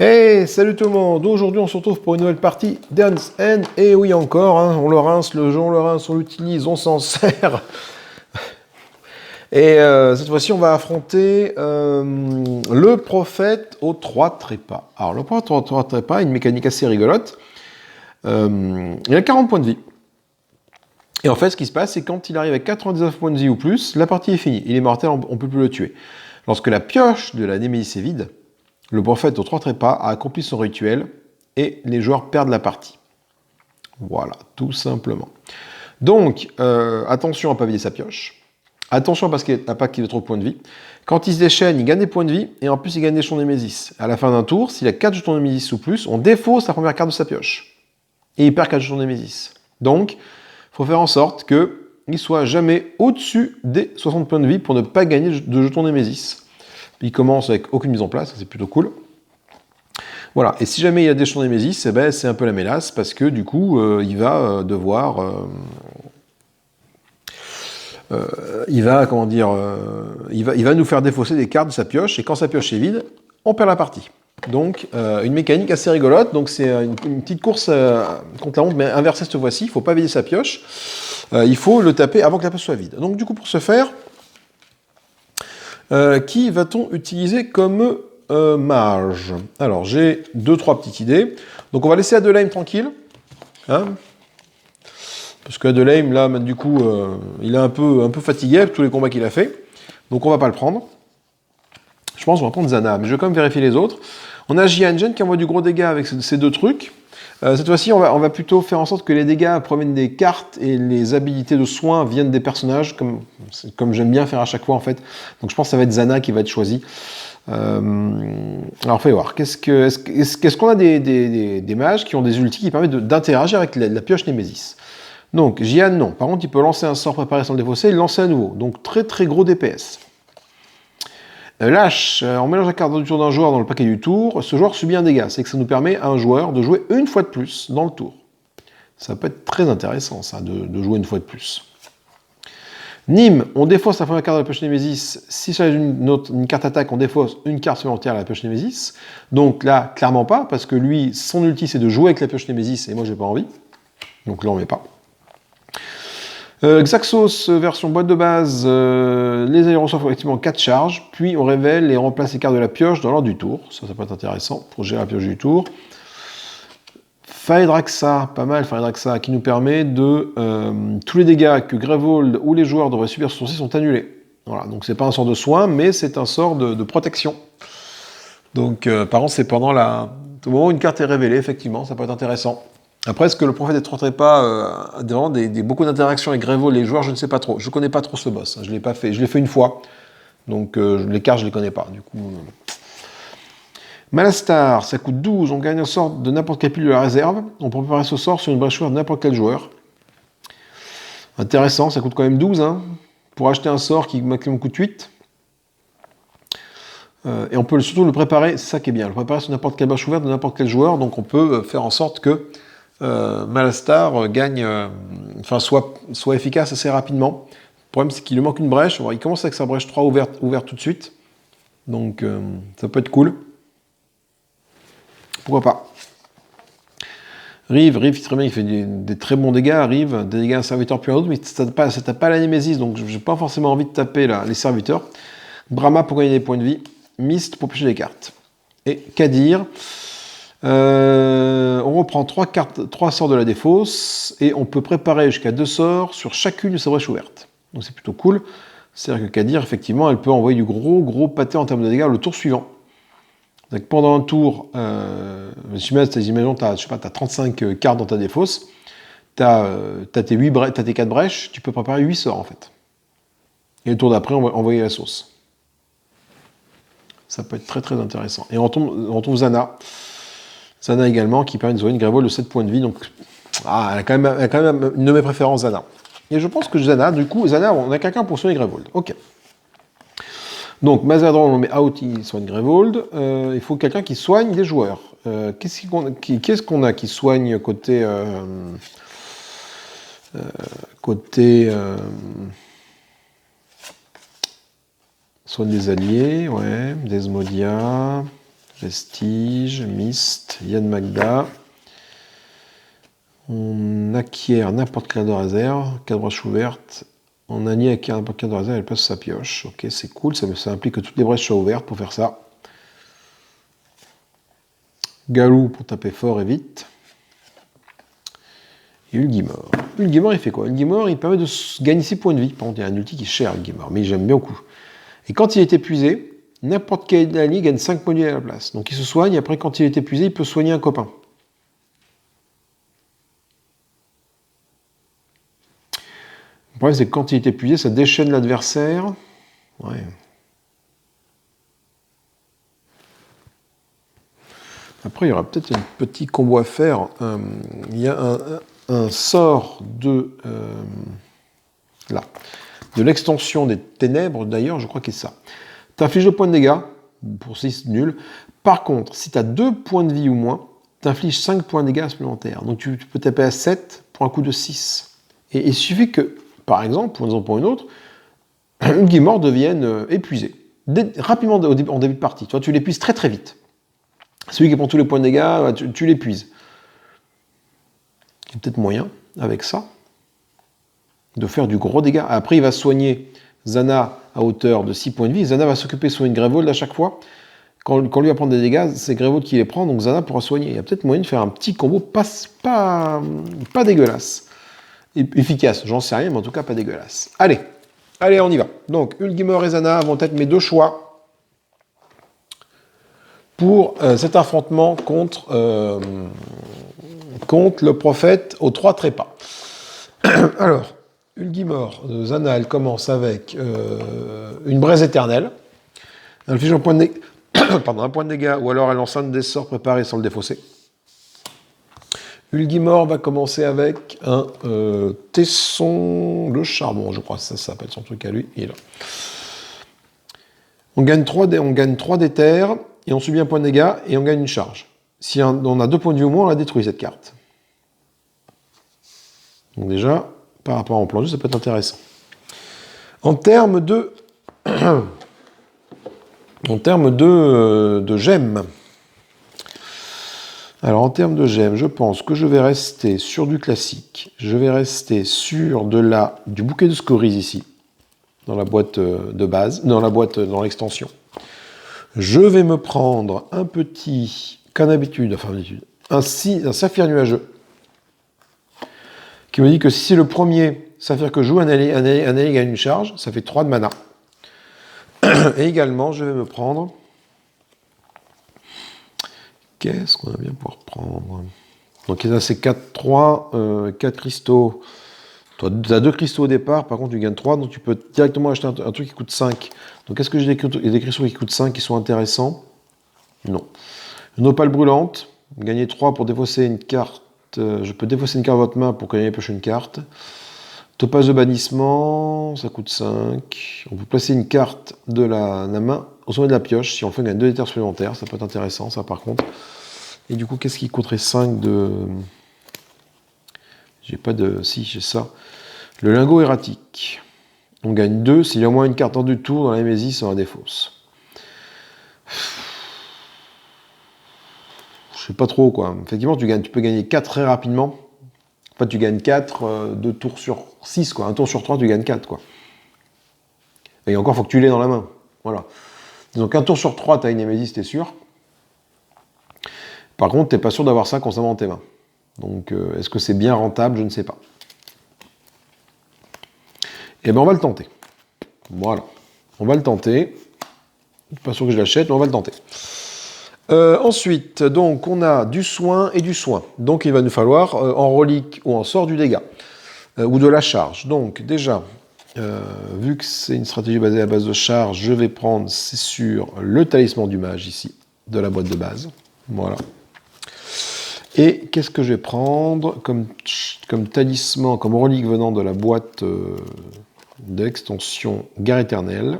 Hey, salut tout le monde! Aujourd'hui, on se retrouve pour une nouvelle partie Dance End. Et oui, encore, hein, on le rince, le jeu, on le rince, on l'utilise, on s'en sert. Et cette fois-ci, on va affronter le prophète aux trois trépas. Alors, le prophète aux trois trépas, une mécanique assez rigolote. Il a 40 points de vie. Et en fait, ce qui se passe, c'est quand il arrive à 99 points de vie ou plus, la partie est finie. Il est mortel, on ne peut plus le tuer. Lorsque la pioche de la Némésis est vide, le prophète aux trois trépas a accompli son rituel et les joueurs perdent la partie. Voilà, tout simplement. Donc, attention à ne pas vider sa pioche. Attention parce qu'il n'a pas qu'il ait trop de points de vie. Quand il se déchaîne, il gagne des points de vie et en plus il gagne des jetons Némésis. À la fin d'un tour, s'il a 4 jetons Némésis ou plus, on défausse la première carte de sa pioche. Et il perd 4 jetons Némésis. Donc, il faut faire en sorte qu'il ne soit jamais au-dessus des 60 points de vie pour ne pas gagner de jetons Némésis. Il commence avec aucune mise en place, c'est plutôt cool. Voilà, et si jamais il y a des jetons Némésis, eh ben, c'est un peu la mélasse, parce que du coup, il va devoir... il va nous faire défausser des cartes de sa pioche, et quand sa pioche est vide, on perd la partie. Donc, une mécanique assez rigolote, donc c'est une petite course contre la montre, mais inversée cette fois-ci, il ne faut pas vider sa pioche, il faut le taper avant que la pioche soit vide. Donc du coup, pour ce faire, qui va-t-on utiliser comme mage? Alors, j'ai 2-3 petites idées. Donc, on va laisser Adelaime tranquille. Hein, parce qu'Adelaime, là, du coup, il est un peu fatigué avec tous les combats qu'il a fait. Donc, on va pas le prendre. Je pense qu'on va prendre Zana, mais je vais quand même vérifier les autres. On a Jianjen qui envoie du gros dégât avec ces deux trucs. Cette fois-ci, on va plutôt faire en sorte que les dégâts proviennent des cartes et les habilités de soins viennent des personnages, comme j'aime bien faire à chaque fois en fait. Donc je pense que ça va être Zana qui va être choisi. Alors fais voir. Qu'est-ce qu'on a des mages qui ont des ultis qui permettent d'interagir avec la pioche Némésis. Donc Jian non. Par contre, il peut lancer un sort préparé sans le défausser et le lancer à nouveau. Donc très très gros DPS. Lâche, on mélange la carte du tour d'un joueur dans le paquet du tour, ce joueur subit un dégât, c'est que ça nous permet à un joueur de jouer une fois de plus dans le tour. Ça peut être très intéressant ça, de jouer une fois de plus. Nîmes, on défausse la première carte de la pioche Némésis, si ça une carte attaque, on défausse une carte supplémentaire à la pioche Némésis. Donc là, clairement pas, parce que lui, son ulti c'est de jouer avec la pioche Némésis, et moi j'ai pas envie. Donc là on met pas. Xaxos, version boîte de base, les alliés reçoivent effectivement 4 charges, puis on révèle et remplace les cartes de la pioche dans l'ordre du tour. Ça peut être intéressant pour gérer la pioche du tour. Phaedraxa, pas mal Phaedraxa, qui nous permet de... tous les dégâts que Grevold ou les joueurs devraient subir sur son site sont annulés. Voilà, donc c'est pas un sort de soin, mais c'est un sort de protection. Donc par contre, c'est pendant au moment où une carte est révélée, effectivement, ça peut être intéressant. Après, est-ce que le prophète ne rentrait pas devant beaucoup d'interactions avec Grevold et les joueurs? Je ne sais pas trop. Je ne connais pas trop ce boss. Je ne l'ai pas fait. Je l'ai fait une fois. Donc les cartes, je ne les connais pas. Du coup, Malastar, ça coûte 12. On gagne un sort de n'importe quelle pile de la réserve. On peut préparer ce sort sur une brèche de n'importe quel joueur. Intéressant, ça coûte quand même 12. Hein, pour acheter un sort qui maximum coûte 8. Et on peut surtout le préparer, c'est ça qui est bien. Le préparer sur n'importe quelle brèche ouverte de n'importe quel joueur. Donc on peut faire en sorte que Malastar gagne, soit efficace assez rapidement. Le problème, c'est qu'il lui manque une brèche. Il commence avec sa brèche 3 ouverte tout de suite. Donc, ça peut être cool. Pourquoi pas. Rive, très bien, il fait des très bons dégâts. Rive, des dégâts à un serviteur puis un autre, mais ça tape pas la Némésis, donc j'ai pas forcément envie de taper les serviteurs. Brahma pour gagner des points de vie. Mist pour piocher des cartes. Et Kadir. On reprend 3 sorts de la défausse et on peut préparer jusqu'à 2 sorts sur chacune de ses brèches ouvertes. Donc c'est plutôt cool. C'est-à-dire que Kadir, effectivement, elle peut envoyer du gros pâté en termes de dégâts le tour suivant. Donc pendant un tour, imaginons, tu as 35 cartes dans ta défausse, tu as tes 4 brèches, tu peux préparer 8 sorts en fait. Et le tour d'après, on va envoyer la sauce. Ça peut être très très intéressant. Et on retrouve Zana. Zana également, qui permet de jouer une Grevold de 7 points de vie. Donc, elle a quand même une de mes préférences, Zana. Et je pense que Zana, on a quelqu'un pour soigner Grevold. Ok. Donc, Mazadran, on met out, il soigne Grevold. Il faut quelqu'un qui soigne des joueurs. Qu'est-ce qu'on a qui soigne côté soigne des alliés, ouais. Desmodia. Prestige, Myst, Yann Magda. On acquiert n'importe quelle de réserve, 4 brèches ouvertes. On acquiert n'importe quelle de réserve, elle passe sa pioche. Ok, c'est cool, ça implique que toutes les brèches soient ouvertes pour faire ça. Galou pour taper fort et vite. Et Ulgimor. Ulgimor, il fait quoi? Ulgimor, il permet de gagner 6 points de vie. Par contre, il y a un ulti qui est cher, Ulgimor, mais j'aime bien beaucoup. Et quand il est épuisé, n'importe quel allié gagne 5 points de vie à la place. Donc il se soigne, et après, quand il est épuisé, il peut soigner un copain. Le problème, c'est que quand il est épuisé, ça déchaîne l'adversaire. Ouais. Après, il y aura peut-être un petit combo à faire. Il y a un sort de l'extension des ténèbres, d'ailleurs, je crois qu'il est ça. Tu infliges 2 points de dégâts, pour 6, nul. Par contre, si tu as 2 points de vie ou moins, tu infliges 5 points de dégâts supplémentaires. Donc tu peux taper à 7 pour un coup de 6. Et il suffit que, par exemple, pour une raison ou pour une autre, Ulgimor devienne épuisé. Rapidement en début de partie. Tu l'épuises très très vite. Celui qui prend tous les points de dégâts, tu l'épuises. Il y a peut-être moyen, avec ça, de faire du gros dégât. Après, il va soigner Zana à hauteur de 6 points de vie. Zana va s'occuper de soigner Greyvold à chaque fois. Quand lui va prendre des dégâts, c'est Greyvold qui les prend, donc Zana pourra soigner. Il y a peut-être moyen de faire un petit combo pas dégueulasse. Efficace, j'en sais rien, mais en tout cas pas dégueulasse. Allez, on y va. Donc, Ulgimor et Zana vont être mes 2 choix pour cet affrontement contre le prophète aux 3 trépas. Alors, Ulgimor, Zana, elle commence avec une braise éternelle. Elle fiche un point de dégâts, ou alors elle lance un des sorts préparés sans le défausser. Ulgimor va commencer avec un tesson de charbon, je crois, ça s'appelle son truc à lui. Il est là. On gagne 3 d'éther, et on subit un point de dégâts, et on gagne une charge. Si on a 2 points de vie au moins, on la détruit, cette carte. Donc déjà, par rapport à un plan de jeu, ça peut être intéressant. En termes de gemmes. Alors en termes de gemmes, je pense que je vais rester sur du classique. Je vais rester sur du bouquet de scories ici, dans la boîte de base, dans l'extension. Je vais me prendre un petit, un saphir nuageux, qui me dit que si c'est le premier saphir que je joue, un allié gagne une charge, ça fait 3 de mana. Et également, je vais me prendre... Qu'est-ce qu'on va bien pouvoir prendre? Donc là, c'est 4 cristaux. Tu as 2 cristaux au départ, par contre tu gagnes 3, donc tu peux directement acheter un truc qui coûte 5. Donc est-ce que j'ai des cristaux qui coûtent 5 qui sont intéressants? Non. Une opale brûlante, gagner 3 pour défausser une carte. Je peux défausser une carte de votre main pour gagner pioche une carte. Topage de bannissement, ça coûte 5. On peut placer une carte de la main au sommet de la pioche. Si on fait, on gagne 2 éthers supplémentaires. Ça peut être intéressant, ça, par contre. Et du coup, qu'est-ce qui coûterait 5 de... J'ai pas de... Si, j'ai ça. Le lingot erratique. On gagne 2. S'il y a au moins une carte en du tour dans la Némésis, ça en défausse. Je sais pas trop, quoi. Effectivement, tu peux gagner 4 très rapidement. Enfin, tu gagnes 4, 2 tours sur 6, quoi. Un tour sur 3, tu gagnes 4, quoi. Et encore, il faut que tu l'aies dans la main. Voilà. Donc, un tour sur 3, tu as une Némésis, t'es sûr. Par contre, t'es pas sûr d'avoir ça constamment dans tes mains. Donc, est-ce que c'est bien rentable? Je ne sais pas. Eh bien, on va le tenter. Voilà. On va le tenter. Je suis pas sûr que je l'achète, mais on va le tenter. Ensuite, donc, on a du soin et du soin. Donc, il va nous falloir en relique ou en sort du dégât. Ou de la charge. Donc, déjà, vu que c'est une stratégie basée à base de charge, je vais prendre, c'est sûr, le talisman du mage ici, de la boîte de base. Voilà. Et qu'est-ce que je vais prendre comme talisman, comme relique venant de la boîte d'extension Guerre éternelle?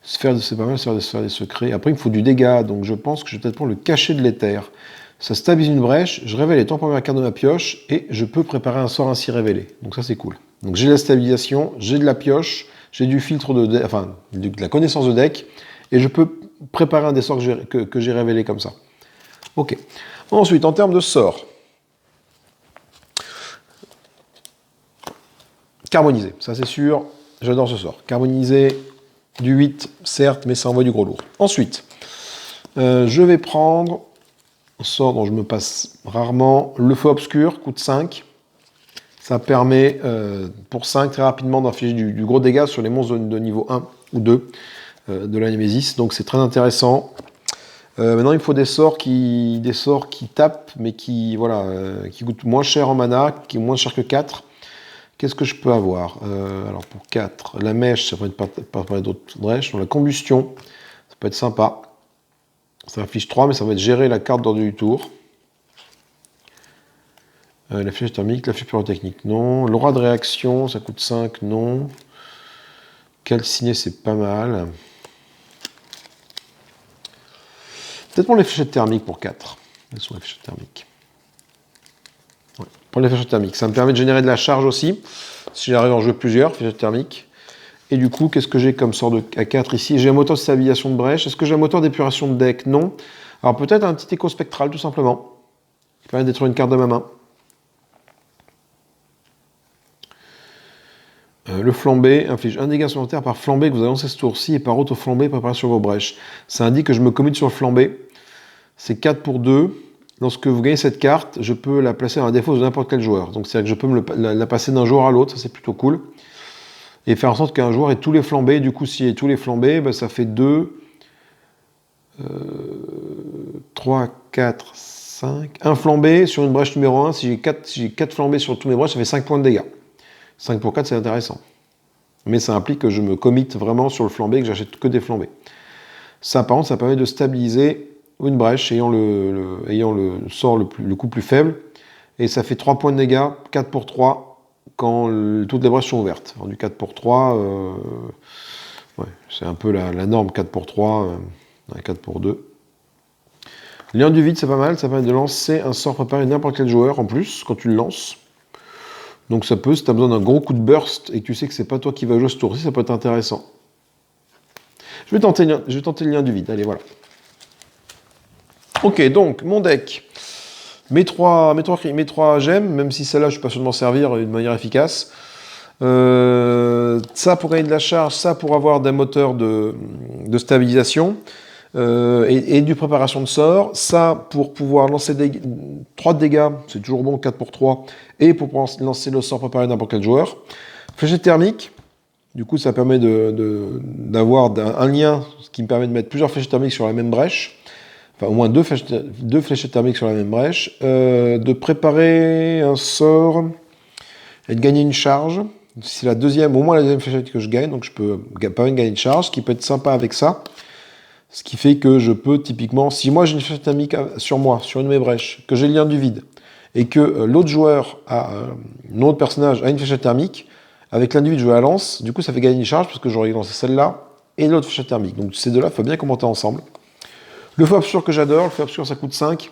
C'est pas mal, sphère des secrets. Après, il me faut du dégât, donc je pense que je vais peut-être prendre le cachet de l'éther. Ça stabilise une brèche, je révèle les 3 premières cartes de ma pioche, et je peux préparer un sort ainsi révélé. Donc ça, c'est cool. Donc j'ai la stabilisation, j'ai de la pioche, j'ai du filtre de la connaissance de deck, et je peux préparer un des sorts que j'ai révélé comme ça. Ok. Ensuite, en termes de sorts, carbonisé, ça c'est sûr, j'adore ce sort. Carbonisé, du 8, certes, mais ça envoie du gros lourd. Ensuite, je vais prendre un sort dont je me passe rarement, le feu obscur, coûte 5. Ça permet, pour 5, très rapidement d'infliger du gros dégât sur les monstres de niveau 1 ou 2 de la Némésis, donc c'est très intéressant. Maintenant, il faut des sorts qui tapent, mais qui coûtent moins cher en mana, qui est moins cher que 4. Qu'est-ce que je peux avoir? Alors pour 4, la mèche, ça peut être pas parler d'autres brèches. La combustion, ça peut être sympa. Ça inflige 3, mais ça va être gérer la carte d'ordre du tour. La flèche thermique, la flèche pyrotechnique, non. L'aura de réaction, ça coûte 5, non. Calciné, c'est pas mal. Peut-être pour les fléchettes thermiques pour 4. Elles sont les fléchettes thermiques. Ouais. Pour les fléchettes thermiques, ça me permet de générer de la charge aussi, si j'arrive à en jouer plusieurs fléchettes thermiques. Et du coup, qu'est-ce que j'ai comme sort à 4 ici? J'ai un moteur de stabilisation de brèche. Est-ce que j'ai un moteur d'épuration de deck? Non. Alors peut-être un petit écho spectral, tout simplement, qui permet de détruire une carte de ma main. Le flambé inflige un dégât supplémentaire par flambé que vous avez lancé ce tour-ci et par auto-flambé préparé sur vos brèches. Ça indique que je me commit sur le flambé. C'est 4 pour 2. Lorsque vous gagnez cette carte, je peux la placer dans la défausse de n'importe quel joueur. Donc c'est-à-dire que je peux la passer d'un joueur à l'autre, ça c'est plutôt cool. Et faire en sorte qu'un joueur ait tous les flambés. Du coup, s'il y a tous les flambés, ben, ça fait 2, 3, 4, 5. Un flambé sur une brèche numéro 1. Si j'ai 4 flambés sur tous mes brèches, ça fait 5 points de dégâts. 5 pour 4, c'est intéressant. Mais ça implique que je me commit vraiment sur le flambé, que j'achète que des flambés. Ça, par contre, ça permet de stabiliser une brèche ayant le sort le coup plus faible. Et ça fait 3 points de dégâts, 4 pour 3, quand toutes les brèches sont ouvertes. Alors, du 4 pour 3, ouais, c'est un peu la norme 4 pour 3, 4 pour 2. Lien du vide, c'est pas mal, ça permet de lancer un sort préparé n'importe quel joueur en plus, quand tu le lances. Donc ça peut, si tu as besoin d'un gros coup de burst et que tu sais que c'est pas toi qui vas jouer ce tour-ci, ça peut être intéressant. Je vais tenter le lien du vide, allez voilà. Ok, donc mon deck, mes trois gemmes, même si celle-là je ne suis pas sûr de m'en servir de manière efficace. Ça pour gagner de la charge, ça pour avoir des moteurs de stabilisation et du préparation de sort, ça pour pouvoir lancer 3 de dégâts, c'est toujours bon, 4 pour 3, et pour pouvoir lancer le sort préparé n'importe quel joueur. Fléchette thermique, du coup ça permet d'avoir un lien, ce qui me permet de mettre plusieurs fléchettes thermiques sur la même brèche. Enfin, au moins deux fléchettes thermiques sur la même brèche, de préparer un sort et de gagner une charge. C'est la deuxième, au moins la deuxième fléchette que je gagne, donc je peux pas même gagner une charge, ce qui peut être sympa avec ça. Ce qui fait que je peux typiquement, si moi j'ai une fléchette thermique sur moi, sur une de mes brèches, que j'ai le lien du vide, et que l'autre joueur un autre personnage a une fléchette thermique, avec l'un du vide je la lance, du coup ça fait gagner une charge parce que j'aurais lancé celle-là et l'autre fléchette thermique. Donc ces deux-là, il faut bien commenter ensemble. Le feu obscur que j'adore, le feu obscur ça coûte 5.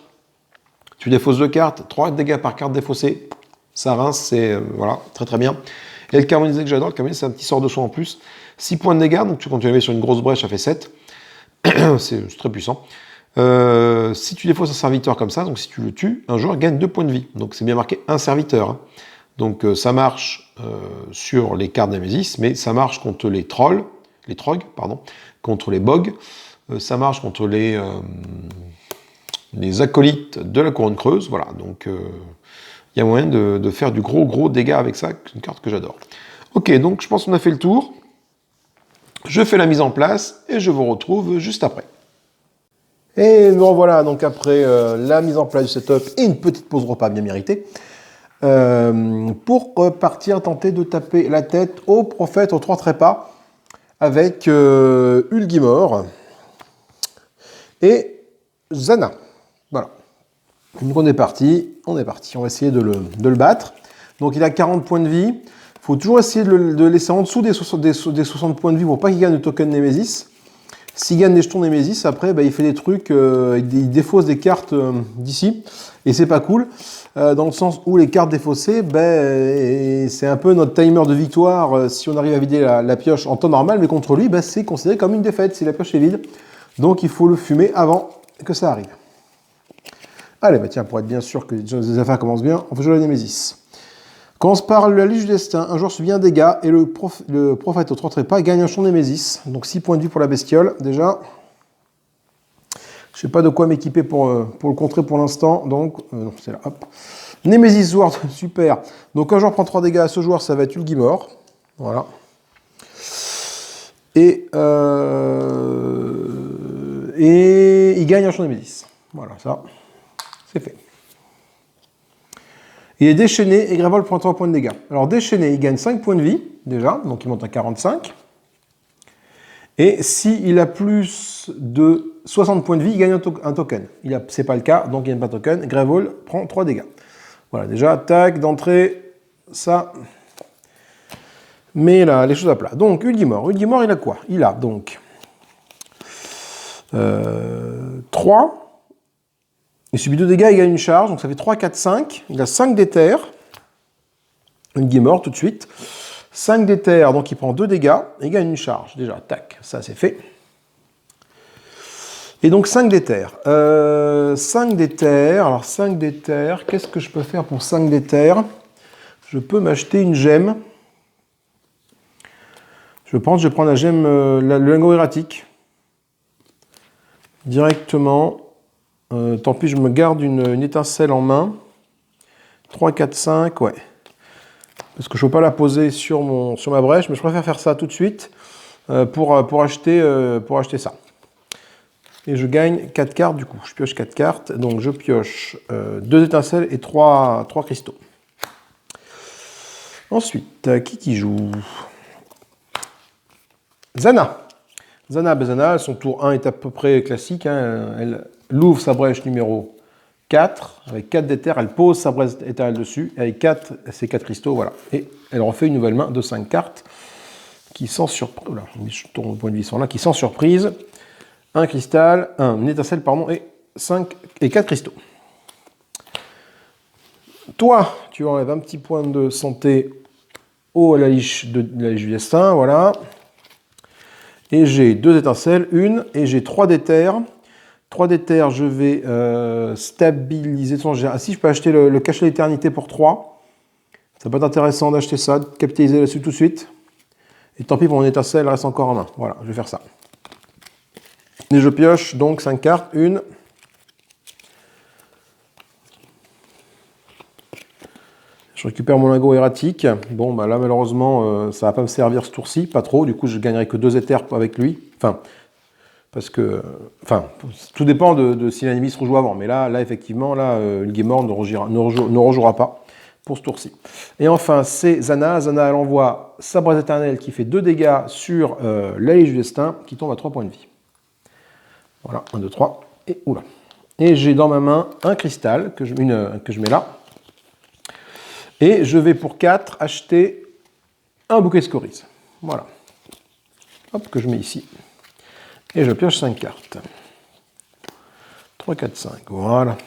Tu défausses 2 cartes, 3 dégâts par carte défaussée. Ça rince, c'est voilà, très très bien. Et le carbonisé que j'adore, le carbonisé c'est un petit sort de soin en plus. 6 points de dégâts, donc quand tu le mets sur une grosse brèche, ça fait 7. c'est très puissant. Si tu défausses un serviteur comme ça, donc si tu le tues, un joueur gagne 2 points de vie. Donc c'est bien marqué un serviteur. Hein. Donc ça marche sur les cartes Némésis, mais ça marche contre les trogs, contre les bogs. Ça marche contre les acolytes de la couronne creuse, voilà, donc il y a moyen de faire du gros dégât avec ça, une carte que j'adore. Ok, donc je pense qu'on a fait le tour, je fais la mise en place et je vous retrouve juste après. Et bon voilà, donc après la mise en place du setup et une petite pause repas bien méritée, pour partir tenter de taper la tête au prophète aux 3 trépas avec Ulgimor et Zana. Voilà. Donc on est parti. On va essayer de le battre. Donc il a 40 points de vie. Il faut toujours essayer de laisser en dessous des 60 points de vie pour pas qu'il gagne le token Némésis. S'il gagne des jetons Némésis, après, bah, il fait des trucs, il défausse des cartes d'ici, et c'est pas cool, dans le sens où les cartes défaussées, bah, c'est un peu notre timer de victoire si on arrive à vider la pioche en temps normal, mais contre lui, bah, c'est considéré comme une défaite si la pioche est vide. Donc il faut le fumer avant que ça arrive. Allez, bah tiens, pour être bien sûr que les affaires commencent bien, on fait jouer la Némésis. Commence par la Lige du Destin. Un joueur subit un dégât et le prophète au 3 trépas gagne un champ Némésis. Donc 6 points de vie pour la bestiole, déjà. Je sais pas de quoi m'équiper pour le contrer pour l'instant. Donc, non, c'est là, hop. Némésis Sword, super. Donc un joueur prend 3 dégâts à ce joueur, ça va être Ulgimor. Voilà. Et il gagne un champ Némésis. Voilà, ça, c'est fait. Il est déchaîné et Grévol prend 3 points de dégâts. Alors déchaîné, il gagne 5 points de vie, déjà, donc il monte à 45. Et s'il a plus de 60 points de vie, il gagne un token. C'est pas le cas, donc il gagne pas de token. Grévol prend 3 dégâts. Voilà, déjà, tac, d'entrée, ça met les choses à plat. Donc, Ulgimor, il a quoi? Il a donc 3. Il subit 2 dégâts, il gagne une charge, donc ça fait 3, 4, 5. Il a 5 d'éther. Ulgimor tout de suite. 5 d'éther, donc il prend 2 dégâts, et il gagne une charge. Déjà, tac, ça c'est fait. Et donc 5 d'éther. 5 d'éther, alors 5 d'éther, qu'est-ce que je peux faire pour 5 d'éther? Je peux m'acheter une gemme. Je pense que je vais prendre la gemme, le lingot erratique. Directement. Tant pis, je me garde une étincelle en main. 3, 4, 5, ouais. Parce que je ne peux pas la poser sur ma brèche, mais je préfère faire ça tout de suite pour acheter ça. Et je gagne 4 cartes du coup. Je pioche 4 cartes, donc je pioche 2 étincelles et 3 cristaux. Ensuite, qui joue? Zana. Zana, son tour 1 est à peu près classique. Hein. Elle ouvre sa brèche numéro 4, avec 4 d'éther, elle pose sa brèche éternelle dessus, et avec ses 4 cristaux, voilà. Et elle refait une nouvelle main de 5 cartes, qui sans surprise, voilà, je tourne le point de vue sont là, qui sans surprise, un cristal, une étincelle, pardon, et 4 cristaux. Toi, tu enlèves un petit point de santé à la liche du destin, voilà. Et j'ai 2 étincelles, une, et j'ai 3 d'éther. 3 d'éther, je vais stabiliser. Ah si, je peux acheter le cachet de l'éternité pour 3. Ça peut être intéressant d'acheter ça, de capitaliser là-dessus tout de suite. Et tant pis pour mon étincelle, elle reste encore en main. Voilà, je vais faire ça. Et je pioche donc 5 cartes. Une. Je récupère mon lingot erratique. Bon, bah là, malheureusement, ça va pas me servir ce tour-ci, pas trop. Du coup, je gagnerai que 2 éthers avec lui. Parce que, tout dépend de si l'ennemi se rejoue avant. Mais là effectivement, Ulgimor ne rejouera pas pour ce tour-ci. Et enfin, c'est Zana. Zana, elle envoie sa braise éternelle qui fait 2 dégâts sur la Liche du Destin, qui tombe à 3 points de vie. Voilà, 1, 2, 3, et oula. Et j'ai dans ma main un cristal que je mets là. Et je vais pour 4 acheter un bouquet de scories. Voilà. Hop, que je mets ici. Et je pioche 5 cartes. 3, 4, 5. Voilà.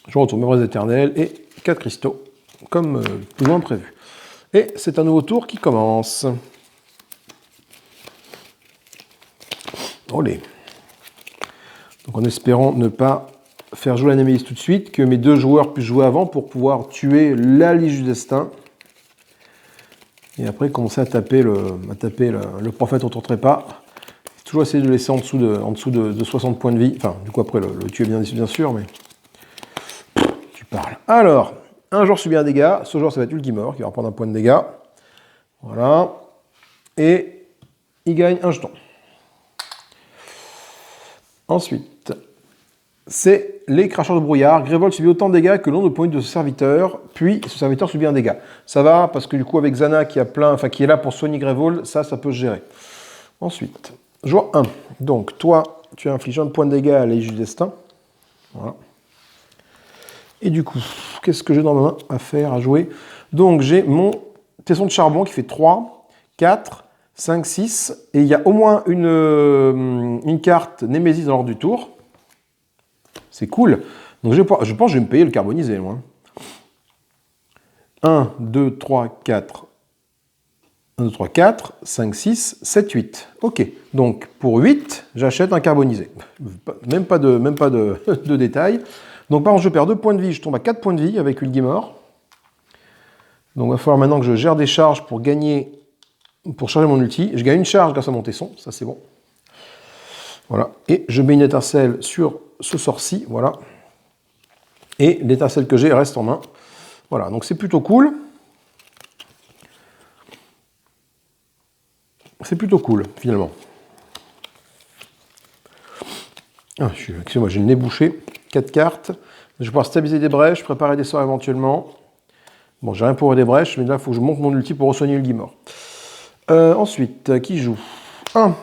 Je retourne mes braises éternelles et 4 cristaux, comme plus loin prévu. Et c'est un nouveau tour qui commence. Olé. Donc en espérant ne pas faire jouer la Némésis tout de suite, que mes 2 joueurs puissent jouer avant pour pouvoir tuer la Liche du Destin. Et après commencer à taper le prophète au trépas. Toujours essayer de le laisser en dessous de 60 points de vie. Enfin, du coup après le tuer bien sûr, mais tu parles. Alors, un joueur subit un dégât. Ce joueur ça va être Ulgimor qui va prendre un point de dégâts. Voilà. Et il gagne un jeton. Ensuite, c'est les cracheurs de brouillard. Grévol subit autant de dégâts que le nombre de points de ce serviteur, puis ce serviteur subit un dégât. Ça va, parce que du coup, avec Zana qui est là pour soigner Grévol, ça peut se gérer. Ensuite, joueur 1. Donc, toi, tu infliges un point de dégâts à la Liche du Destin. Voilà. Et du coup, qu'est-ce que j'ai dans ma main à faire, à jouer? Donc, j'ai mon tesson de charbon qui fait 3, 4, 5, 6. Et il y a au moins une carte Némésis dans l'ordre du tour. C'est cool. Donc je pense que je vais me payer le carbonisé, moi. 1, 2, 3, 4. 1, 2, 3, 4, 5, 6, 7, 8. Ok. Donc pour 8, j'achète un carbonisé. Même pas de détails. Donc par contre, je perds 2 points de vie. Je tombe à 4 points de vie avec Ulgimor. Donc il va falloir maintenant que je gère des charges pour charger mon ulti. Je gagne une charge grâce à mon tesson. Ça, c'est bon. Voilà. Et je mets une étincelle sur ce sort-ci. Voilà. Et l'étincelle que j'ai reste en main. Voilà. Donc c'est plutôt cool. C'est plutôt cool, finalement. Ah, excusez-moi, j'ai le nez bouché. 4 cartes. Je vais pouvoir stabiliser des brèches, préparer des sorts éventuellement. Bon, j'ai rien pour des brèches, mais là, il faut que je monte mon ulti pour re-soigner Ulgimor. Ensuite, qui joue?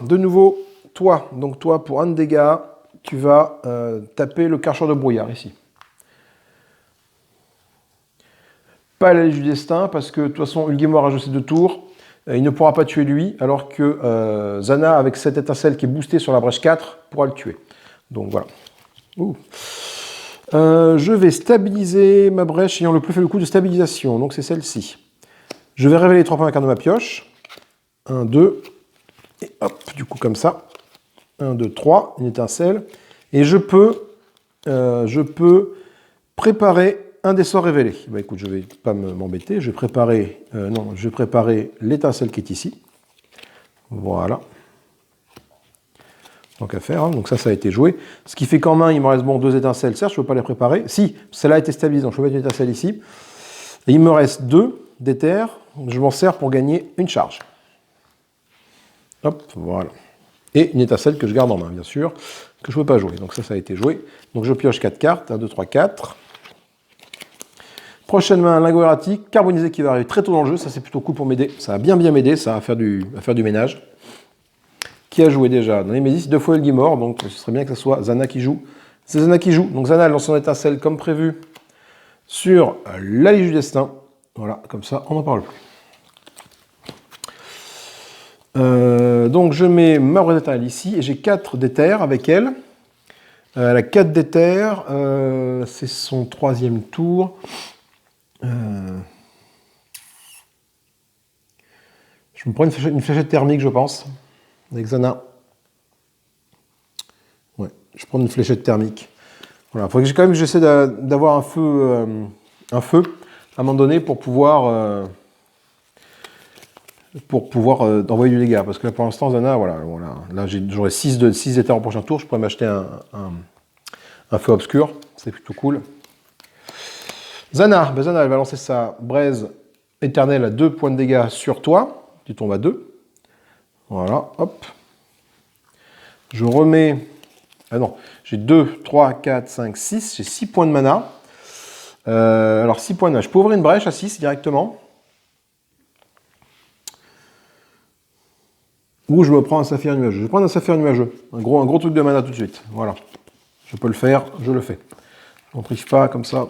De nouveau, toi. Donc toi, pour 1 de dégâts, tu vas taper le Karcheur de brouillard, ici. Pas la Lèche du Destin, parce que de toute façon, Ulgimor a joué ses 2 tours. Il ne pourra pas tuer lui, alors que Zana, avec cette étincelle qui est boostée sur la brèche 4, pourra le tuer. Donc voilà. Je vais stabiliser ma brèche ayant le plus faible coût de stabilisation. Donc c'est celle-ci. Je vais révéler 3 points de carte de ma pioche. 1, 2. Et hop, du coup comme ça. 1, 2, 3. Une étincelle. Et je peux préparer un des sorts révélés. Bah, écoute, je ne vais pas m'embêter. Je vais préparer l'étincelle qui est ici. Voilà. Tant qu'à faire. Hein. Donc ça a été joué. Ce qui fait qu'en main, il me reste 2 étincelles. Certes, je ne peux pas les préparer. Si, celle-là a été stabilisée, donc je peux mettre une étincelle ici. Et il me reste 2 d'éther. Je m'en sers pour gagner une charge. Hop, voilà. Et une étincelle que je garde en main, bien sûr, que je ne peux pas jouer. Donc ça a été joué. Donc je pioche 4 cartes. 1, 2, 3, 4. Prochaine main, lingot erratique, carbonisé qui va arriver très tôt dans le jeu. Ça, c'est plutôt cool pour m'aider. Ça va bien m'aider. Ça va faire du ménage. Qui a joué déjà dans les Némésis 2 fois Ulgimor. Donc ce serait bien que ce soit Zana qui joue. C'est Zana qui joue. Donc Zana lance son étincelle comme prévu sur la Lèche du Destin. Voilà, comme ça, on n'en parle plus. Donc je mets ma brèche d'éther ici et j'ai 4 d'éther avec elle. Elle a 4 d'éther. C'est son 3e tour. Je me prends une fléchette thermique, je pense, avec Zana. Ouais, je prends une fléchette thermique. Voilà, il faudrait que j'essaie d'avoir un feu à un moment donné pour pouvoir envoyer du dégât. Parce que là, pour l'instant, Zana, voilà. Là, j'aurai 6 d'éther au prochain tour. Je pourrais m'acheter un feu obscur. C'est plutôt cool. Zana, elle va lancer sa braise éternelle à 2 points de dégâts sur toi. Tu tombes à 2. Voilà, hop. Je remets... Ah non, j'ai 2, 3, 4, 5, 6. J'ai 6 points de mana. Alors 6 points de mana. Je peux ouvrir une brèche à 6 directement. Ou je me prends un saphir nuageux. Je vais prendre un saphir nuageux. Un gros truc de mana tout de suite. Voilà. Je peux le faire, je le fais. Je n'en triche pas comme ça.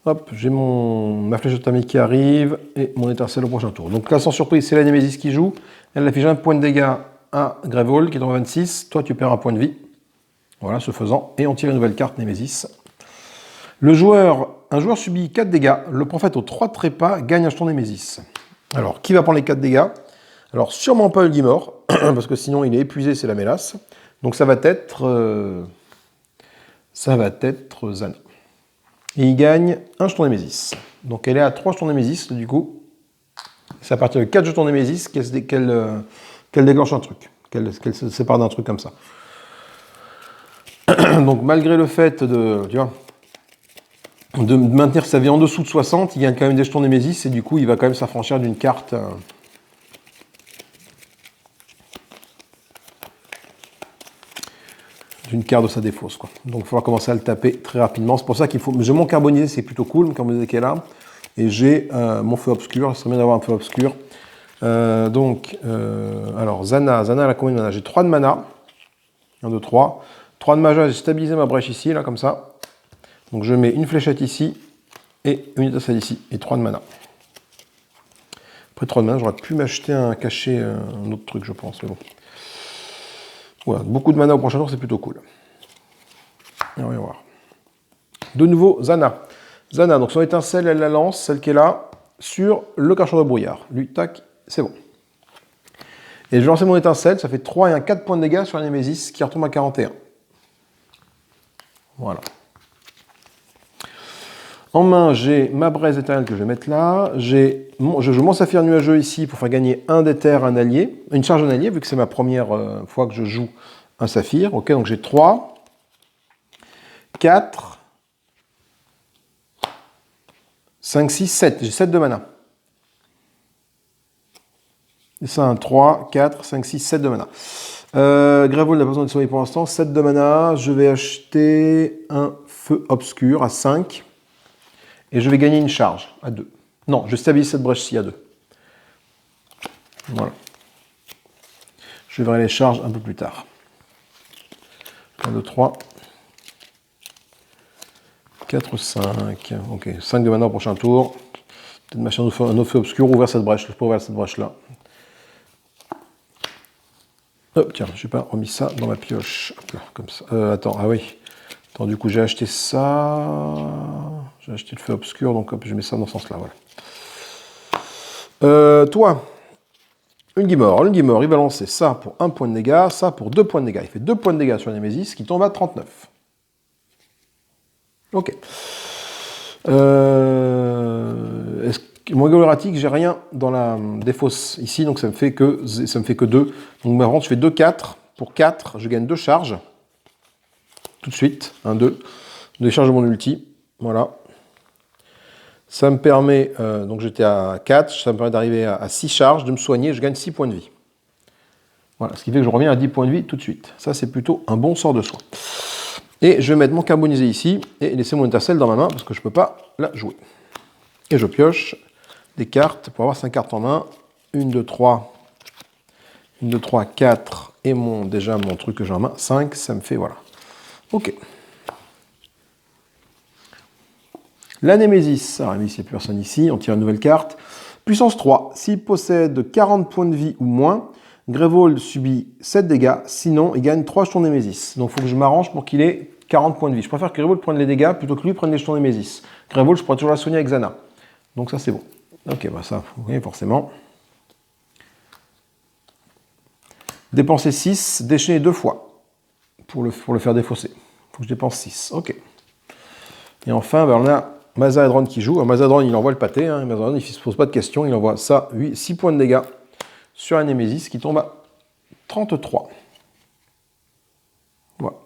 Hop, j'ai ma flèche thermique qui arrive et mon étincelle au prochain tour. Donc là, sans surprise, c'est la Némésis qui joue. Elle affiche un point de dégâts à Grevold qui est en 26. Toi, tu perds un point de vie. Voilà, ce faisant. Et on tire une nouvelle carte Némésis. Un joueur subit 4 dégâts. Le prophète aux 3 trépas gagne un jeton Némésis. Alors, qui va prendre les 4 dégâts? Alors, sûrement pas Ulgimor, parce que sinon il est épuisé, c'est la mélasse. Donc ça va être Zana. Et il gagne un jeton Némésis. Donc elle est à 3 jetons Némésis, du coup. C'est à partir de 4 jetons Némésis qu'elle déclenche un truc. Qu'elle se sépare d'un truc comme ça. Donc malgré le fait de maintenir sa vie en dessous de 60, il gagne quand même des jetons Némésis et du coup il va quand même s'affranchir d'une carte. D'une carte de sa défausse, quoi. Donc il va falloir commencer à le taper très rapidement. C'est pour ça qu'il faut... J'ai mon carbonisé, c'est plutôt cool, mon carbonisé qui est là. Et j'ai mon feu obscur, il serait bien d'avoir un feu obscur. Alors Zana, elle a combien de mana? J'ai 3 de mana. 1, 2, 3. 3 de magie, j'ai stabilisé ma brèche ici, là, comme ça. Donc je mets une fléchette ici et une étincelle ici. Et 3 de mana. Après 3 de mana, j'aurais pu m'acheter un cachet, un autre truc, je pense, mais bon. Voilà, beaucoup de mana au prochain tour, c'est plutôt cool. Et on va voir. De nouveau, Zana. Zana, donc son étincelle, elle la lance, celle qui est là, sur le carchon de brouillard. Lui, tac, c'est bon. Et je vais lancer mon étincelle, ça fait 3 et un 4 points de dégâts sur la Némésis, qui retombe à 41. Voilà. En main, j'ai ma braise éternelle que je vais mettre là. Je joue mon saphir nuageux ici pour faire gagner un d'éther à un allié, une charge à un allié, vu que c'est ma première fois que je joue un saphir. Ok, donc j'ai 3, 4, 5, 6, 7. J'ai 7 de mana. Et ça, 3, 4, 5, 6, 7 de mana. Grévold n'a pas besoin de soigner pour l'instant. 7 de mana. Je vais acheter un feu obscur à 5. Et je vais gagner une charge à 2. Non, je stabilise cette brèche-ci à 2. Voilà. Je verrai les charges un peu plus tard. 1, 2, 3. 4, 5. Ok, 5 de mana au prochain tour. Peut-être machin un autre feu obscur, ouvrir cette brèche. Je peux ouvrir cette brèche-là. Oh, tiens, je n'ai pas remis ça dans ma pioche. Hop là, comme ça. Attends, ah oui. Attends, du coup, j'ai acheté ça. J'ai acheté le feu obscur, donc hop, je mets ça dans ce sens-là. Voilà. Toi, Ungimor. Ungimor, il va lancer ça pour 1 point de dégâts, ça pour 2 points de dégâts. Il fait 2 points de dégâts sur la Némésis, qui tombe à 39. Ok. Mon gueule erratique, j'ai rien dans la défausse ici, donc ça me fait que 2. Donc par contre, je fais 2, 4. Pour 4, je gagne 2 charges. Tout de suite. 1, 2. 2 charges de mon ulti. Voilà. Ça me permet, donc j'étais à 4, ça me permet d'arriver à 6 charges, de me soigner, je gagne 6 points de vie. Voilà, ce qui fait que je reviens à 10 points de vie tout de suite. Ça, c'est plutôt un bon sort de soin. Et je vais mettre mon carbonisé ici, et laisser mon étincelle dans ma main, parce que je ne peux pas la jouer. Et je pioche des cartes pour avoir 5 cartes en main. 1, 2, 3. 1, 2, 3, 4. Et déjà mon truc que j'ai en main. 5, ça me fait, voilà. Ok. La Némésis. Alors, il n'y a plus personne ici. On tire une nouvelle carte. Puissance 3. S'il possède 40 points de vie ou moins, Grévold subit 7 dégâts. Sinon, il gagne 3 jetons Némésis. Donc, il faut que je m'arrange pour qu'il ait 40 points de vie. Je préfère que Grévold prenne les dégâts plutôt que lui prenne les jetons Némésis. Grévold, je pourrais toujours la soigner avec Zana. Donc, ça, c'est bon. Ok, bah ça, vous voyez, forcément. Dépenser 6, déchaîner 2 fois pour le faire défausser. Il faut que je dépense 6. Ok. Et enfin, ben on a Mazadron qui joue. Alors, Mazadron, il envoie le pâté. Hein. Mazadron, il ne se pose pas de questions. Il envoie ça, 6 points de dégâts sur la Némésis qui tombe à 33. Voilà.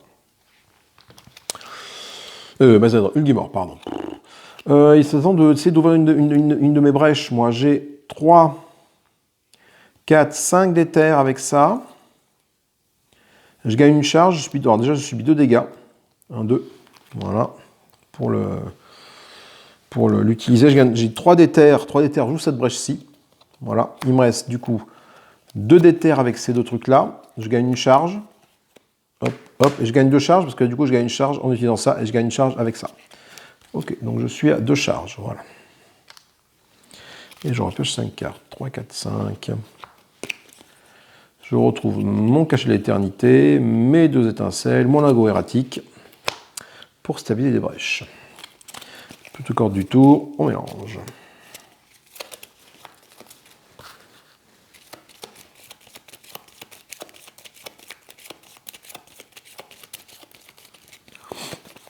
Mazadron, Ungimor, pardon. Il s'attend d'essayer d'ouvrir une de mes brèches. Moi, j'ai 3, 4, 5 d'éther avec ça. Je gagne une charge. Alors déjà, je subis 2 dégâts. 1, 2. Voilà. Pour l'utiliser, j'ai 3 d'éther. 3 d'éther, je joue cette brèche-ci. Voilà. Il me reste du coup 2 d'éther avec ces 2 trucs-là. Je gagne une charge. Hop, hop. Et je gagne 2 charges parce que du coup, je gagne une charge en utilisant ça et je gagne une charge avec ça. Ok, donc je suis à 2 charges. Voilà. Et je repioche 5 cartes. 3, 4, 5. Je retrouve mon cachet de l'éternité, mes 2 étincelles, mon lingot erratique pour stabiliser les brèches. Toute corde du tour, on mélange.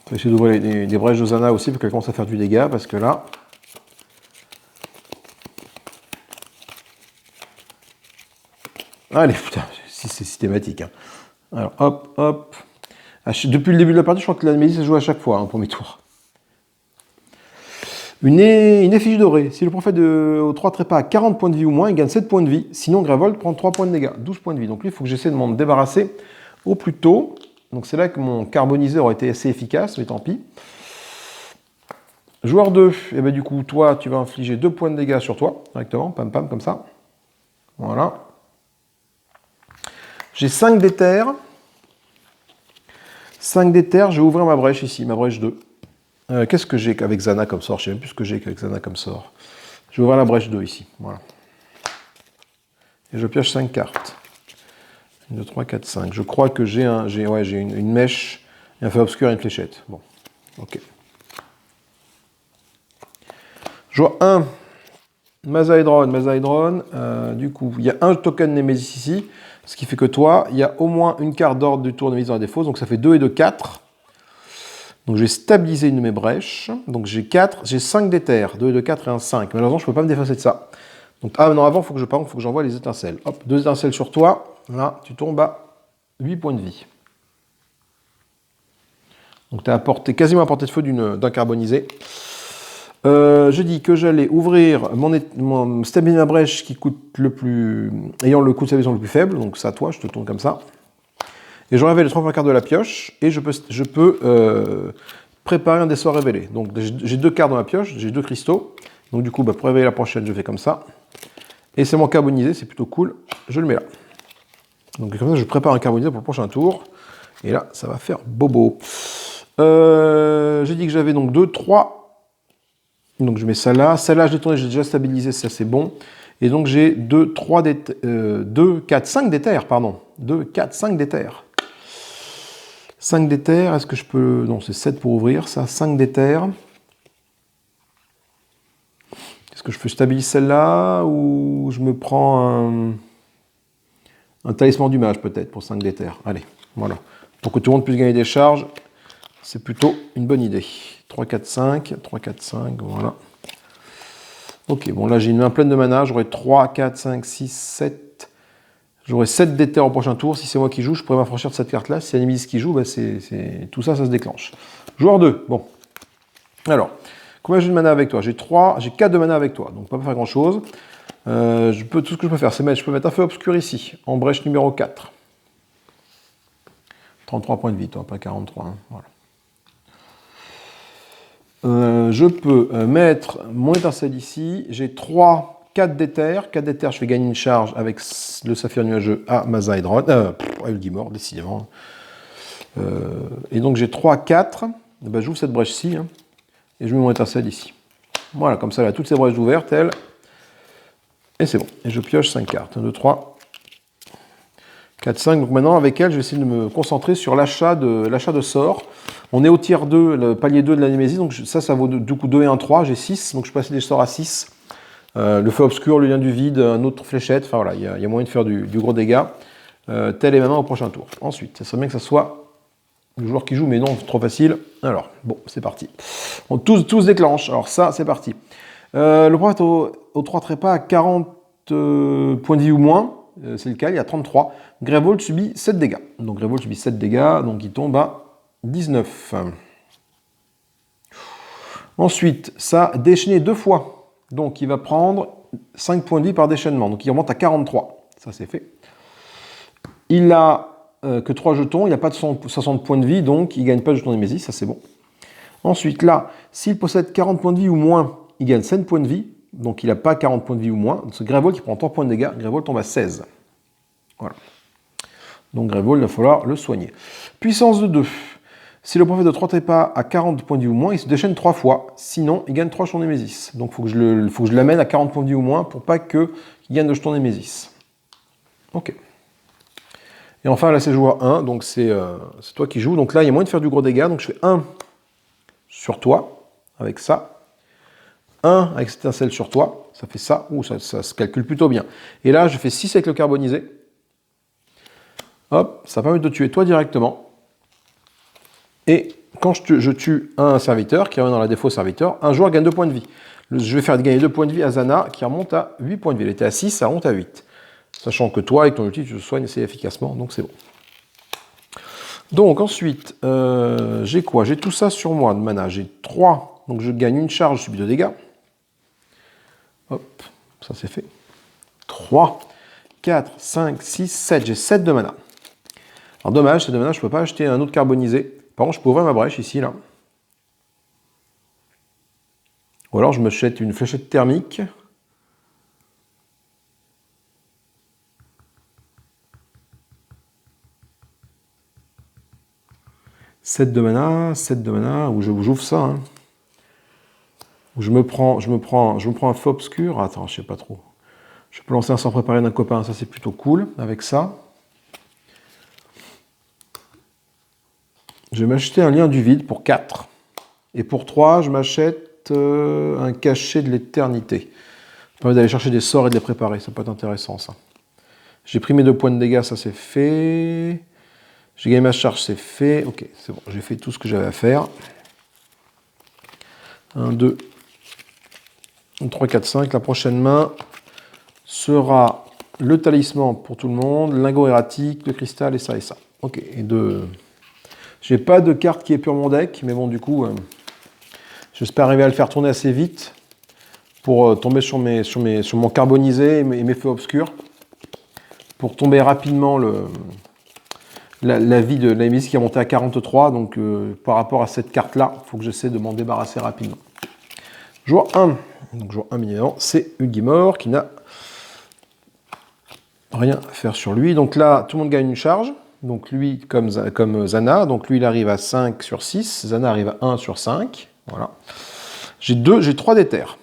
Je vais essayer d'ouvrir des brèches de Zana aussi pour qu'elle commence à faire du dégât parce que là. Allez, putain, c'est systématique. Hein. Alors, hop, hop. Depuis le début de la partie, je crois que la Némésis se joue à chaque fois, hein, premier tour. Une effigie dorée. Si le prophète aux 3 trépas a 40 points de vie ou moins, il gagne 7 points de vie. Sinon, Grévold prend 3 points de dégâts, 12 points de vie. Donc lui, il faut que j'essaie de m'en débarrasser au plus tôt. Donc c'est là que mon carboniseur aurait été assez efficace, mais tant pis. Joueur 2, et ben du coup, toi, tu vas infliger 2 points de dégâts sur toi, directement, pam pam, comme ça. Voilà. J'ai 5 d'éther. 5 d'éther, je vais ouvrir ma brèche ici, ma brèche 2. Qu'est-ce que j'ai avec Zana comme sort? Je ne sais même plus ce que j'ai avec Zana comme sort. Je vais ouvrir la brèche 2 ici. Voilà. Et je pioche 5 cartes. 1, 2, 3, 4, 5. Je crois que j'ai une mèche, un feu obscur et une fléchette. Bon, ok. Joueur 1, Mazaedron. Du coup, il y a un token Némésis ici, ce qui fait que toi, il y a au moins une carte d'ordre du tour Némésis dans la défausse, donc ça fait 2 et 2, 4. Donc je vais stabiliser une de mes brèches. Donc j'ai 5 d'éther, 2 et 2, 4 et un 5. Malheureusement, je ne peux pas me défausser de ça. Donc, non, avant, il faut que j'envoie les étincelles. Hop, 2 étincelles sur toi. Là, tu tombes à 8 points de vie. Donc tu as quasiment à portée de feu d'un carbonisé. Je dis que j'allais ouvrir stabiliser ma brèche qui coûte ayant le coût de stabilisation le plus faible. Donc ça, toi, je te tourne comme ça. Et je révèle les 3 premières cartes de la pioche. Et je peux préparer un des sorts révélés. Donc j'ai 2 cartes dans la pioche, j'ai 2 cristaux. Donc du coup, pour révéler la prochaine, je fais comme ça. Et c'est mon carbonisé, c'est plutôt cool. Je le mets là. Donc comme ça, je prépare un carbonisé pour le prochain tour. Et là, ça va faire bobo. J'ai dit que j'avais donc 2, 3. Donc je mets ça là. Celle-là, je l'ai tournée, j'ai déjà stabilisé, ça c'est bon. Et donc j'ai 2, 4, 5 d'éther, pardon. 2, 4, 5 d'éther. 5 d'éther, est-ce que je peux... Non, c'est 7 pour ouvrir, ça. 5 d'éther. Est-ce que je peux stabiliser celle-là ou je me prends un talisman du mage peut-être pour 5 d'éther. Allez, voilà. Pour que tout le monde puisse gagner des charges, c'est plutôt une bonne idée. 3, 4, 5, 3, 4, 5, voilà. Ok, bon là j'ai une main pleine de mana, j'aurai 3, 4, 5, 6, 7. J'aurai 7 d'éther au prochain tour. Si c'est moi qui joue, je pourrais m'affranchir de cette carte-là. Si c'est Némésis qui joue, bah tout ça, ça se déclenche. Joueur 2, bon. Alors, combien j'ai de mana avec toi? J'ai 4 de mana avec toi, donc pas faire grand-chose. Tout ce que je peux faire, c'est je peux mettre un feu obscur ici, en brèche numéro 4. 33 points de vie, toi, pas 43. Hein, voilà. Je peux mettre mon étincelle ici. J'ai 4 d'éther. 4 d'éther, je fais gagner une charge avec le saphir nuageux à Mazaedron. Ulgimor, décidément. Et donc j'ai 3, 4. Ben, j'ouvre cette brèche-ci. Hein, et je mets mon étincelle ici. Voilà, comme ça, là, toutes ces brèches ouvertes, elles. Et c'est bon. Et je pioche 5 cartes. 1, 2, 3, 4, 5. Donc maintenant, avec elle, je vais essayer de me concentrer sur l'achat de sorts. On est au tiers 2, le palier 2 de la Némésis. Donc ça vaut du coup 2 et 1, 3. J'ai 6. Donc je peux passer des sorts à 6. Le feu obscur, le lien du vide, un autre fléchette. Enfin voilà, il y a moyen de faire du gros dégât. Tel est maintenant au prochain tour. Ensuite, ça serait bien que ça soit le joueur qui joue, mais non, c'est trop facile. Alors, bon, c'est parti. Tout se déclenche. Alors ça, c'est parti. Le prophète au 3 trépas à 40 points de vie ou moins. C'est le cas, il y a 33. Grévold subit 7 dégâts. Donc Grévold subit 7 dégâts, donc il tombe à 19. Ensuite, ça déchaîné 2 fois. Donc il va prendre 5 points de vie par déchaînement. Donc il remonte à 43. Ça c'est fait. Il a que 3 jetons, il n'a pas de 60 points de vie, donc il ne gagne pas de jetons Némésis, ça c'est bon. Ensuite, là, s'il possède 40 points de vie ou moins, il gagne 5 points de vie. Donc il n'a pas 40 points de vie ou moins. Ce Grévold qui prend 3 points de dégâts, Grévold tombe à 16. Voilà. Donc Grévold, il va falloir le soigner. Puissance de 2. Si le prophète de 3 trépas a 40 points de vie ou moins, il se déchaîne 3 fois. Sinon, il gagne 3 jetons Némésis. Donc il faut que je l'amène à 40 points de vie ou moins pour pas qu'il gagne de jetons Némésis. Ok. Et enfin, là, c'est joueur 1. Donc c'est toi qui joues. Donc là, il y a moyen de faire du gros dégât. Donc je fais 1 sur toi, avec ça. 1 avec cette étincelle sur toi. Ça fait ça. Ouh, ça se calcule plutôt bien. Et là, je fais 6 avec le carbonisé. Hop, ça permet de tuer toi directement. Et quand je tue un serviteur, qui revient dans la défaut serviteur, un joueur gagne 2 points de vie. Je vais faire gagner 2 points de vie à Zana, qui remonte à 8 points de vie. Elle était à 6, ça remonte à 8. Sachant que toi, avec ton ulti, tu te soignes assez efficacement, donc c'est bon. Donc ensuite, j'ai quoi? J'ai tout ça sur moi de mana. J'ai 3, donc je gagne une charge, je subis 2 dégâts. Hop, ça c'est fait. 3, 4, 5, 6, 7. J'ai 7 de mana. Alors dommage, c'est de mana, je ne peux pas acheter un autre carbonisé. Par contre, je peux ouvrir ma brèche ici, là. Ou alors je me jette une fléchette thermique. Sept de mana, ou j'ouvre ça. Hein. Ou je me prends un feu obscur. Attends, je sais pas trop. Je peux lancer un sort préparé d'un copain, ça c'est plutôt cool avec ça. Je vais m'acheter un lien du vide pour 4. Et pour 3, je m'achète un cachet de l'éternité. Ça permet d'aller chercher des sorts et de les préparer, ça peut être intéressant ça. J'ai pris mes 2 points de dégâts, ça c'est fait. J'ai gagné ma charge, c'est fait. Ok, c'est bon, j'ai fait tout ce que j'avais à faire. 1, 2, 3, 4, 5. La prochaine main sera le talisman pour tout le monde, lingot erratique, le cristal et ça et ça. Ok, et deux. J'ai pas de carte qui est pure mon deck, mais bon, du coup, j'espère arriver à le faire tourner assez vite pour tomber sur mon carbonisé et mes feux obscurs. Pour tomber rapidement la vie de la Némésis qui a monté à 43, donc par rapport à cette carte-là, il faut que j'essaie de m'en débarrasser rapidement. Joueur 1, donc joueur 1 minimum, c'est Ulgimor qui n'a rien à faire sur lui. Donc là, tout le monde gagne une charge. Donc lui, comme Zana, donc lui il arrive à 5 sur 6, Zana arrive à 1 sur 5. Voilà. J'ai 3 d'éther.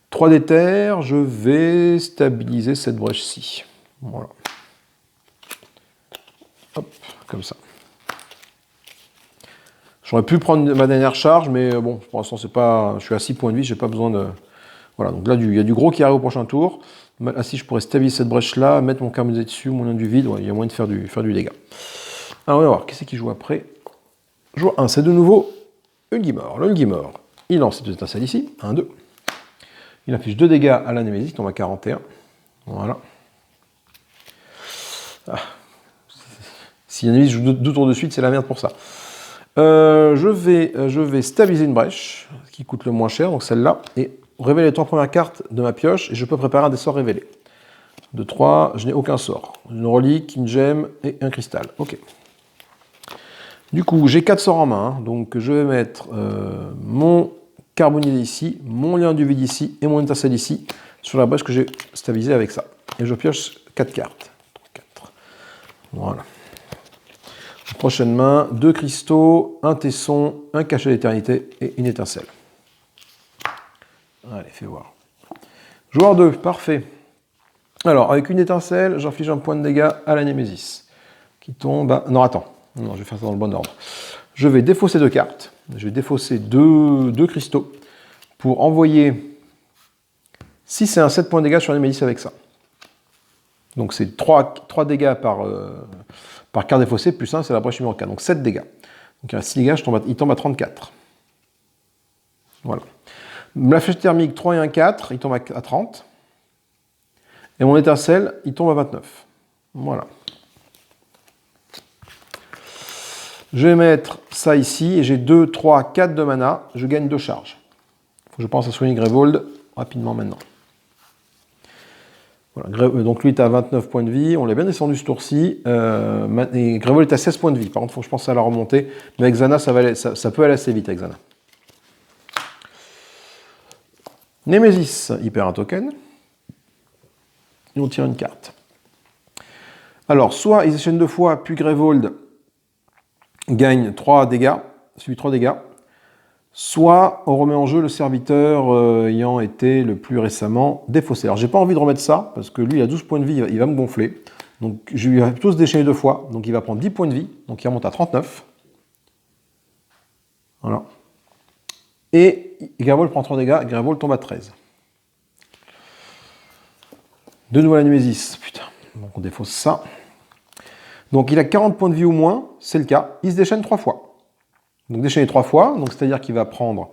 3 d'éther, je vais stabiliser cette brèche-ci. Voilà. Hop, comme ça. J'aurais pu prendre ma dernière charge, mais bon, pour l'instant, c'est pas. Je suis à 6 points de vie, j'ai pas besoin de. Voilà, donc là, il y a du gros qui arrive au prochain tour. Là, si je pourrais stabiliser cette brèche-là, mettre mon carbonisé dessus, mon lien du vide, ouais, il y a moyen de faire du dégât. Alors, on va voir, qu'est-ce qui joue après? Joueur 1, c'est de nouveau Ulgimor. Le Ulgimor, il lance ses 2 étincelles ici, 1, 2. Il affiche 2 dégâts à la Némésis, il tombe à 41. Voilà. Ah. Si la Némésis joue 2 tours de suite, c'est la merde pour ça. Je vais stabiliser une brèche, qui coûte le moins cher, donc celle-là, et révéler les 3 premières cartes de ma pioche, et je peux préparer un des sorts révélés. De 3, je n'ai aucun sort. Une relique, une gemme et un cristal. Ok. Du coup, j'ai 4 sorts en main, donc je vais mettre mon carbonisé ici, mon lien du vide ici, et mon étincelle ici, sur la brèche que j'ai stabilisée avec ça. Et je pioche 4 cartes. 4. Voilà. Prochaine main, 2 cristaux, un tesson, un cachet d'éternité et une étincelle. Allez, fais voir. Joueur 2, parfait. Alors, avec une étincelle, j'inflige un point de dégâts à la Némésis. Qui tombe à... Non, attends. Non, je vais faire ça dans le bon ordre. Je vais défausser 2 cartes. Je vais défausser 2 cristaux pour envoyer 6 et un 7 points de dégâts sur la Némésis avec ça. Donc, c'est 3 dégâts par carte défaussée, plus 1, c'est la brèche numéro 4. Donc 7 dégâts. Donc il reste 6 dégâts, il tombe à 34. Voilà. La flèche thermique, 3 et 1, 4, il tombe à 30. Et mon étincelle, il tombe à 29. Voilà. Je vais mettre ça ici, et j'ai 2, 3, 4 de mana. Je gagne 2 charges. Il faut que je pense à soigner Grevold rapidement maintenant. Voilà, donc lui est à 29 points de vie, on l'a bien descendu ce tour-ci, et Grevold est à 16 points de vie, par contre il faut que je pense à la remonter, mais avec Zana ça peut aller assez vite avec Zana. Némésis, il perd un token, et on tire une carte. Alors, soit ils échaînent 2 fois, puis Grevold gagne 3 dégâts, subit 3 dégâts, soit on remet en jeu le serviteur ayant été le plus récemment défaussé. Alors j'ai pas envie de remettre ça, parce que lui il a 12 points de vie, il va me gonfler. Donc je lui ai plutôt se déchaîner 2 fois, donc il va prendre 10 points de vie, donc il remonte à 39. Voilà. Et Grevold prend 3 dégâts, Grevold tombe à 13. De nouveau la Némésis, putain, donc on défausse ça. Donc il a 40 points de vie ou moins, c'est le cas, il se déchaîne 3 fois. Donc déchaîner 3 fois, donc c'est-à-dire qu'il va prendre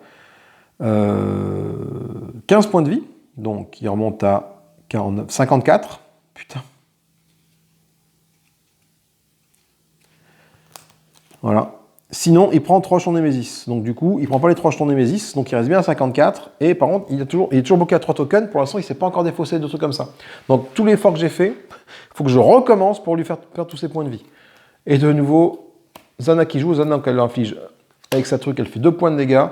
15 points de vie, donc il remonte à 54, putain. Voilà. Sinon, il prend 3 jetons Némésis, donc du coup, il prend pas les 3 jetons Némésis, donc il reste bien à 54, et par contre, il est toujours bloqué à 3 tokens, pour l'instant, il ne s'est pas encore défaussé de trucs comme ça. Donc tout l'effort que j'ai fait, il faut que je recommence pour lui faire perdre tous ses points de vie. Et de nouveau, Zana qui joue, Zana, quand elle l'inflige avec sa truc, elle fait 2 points de dégâts,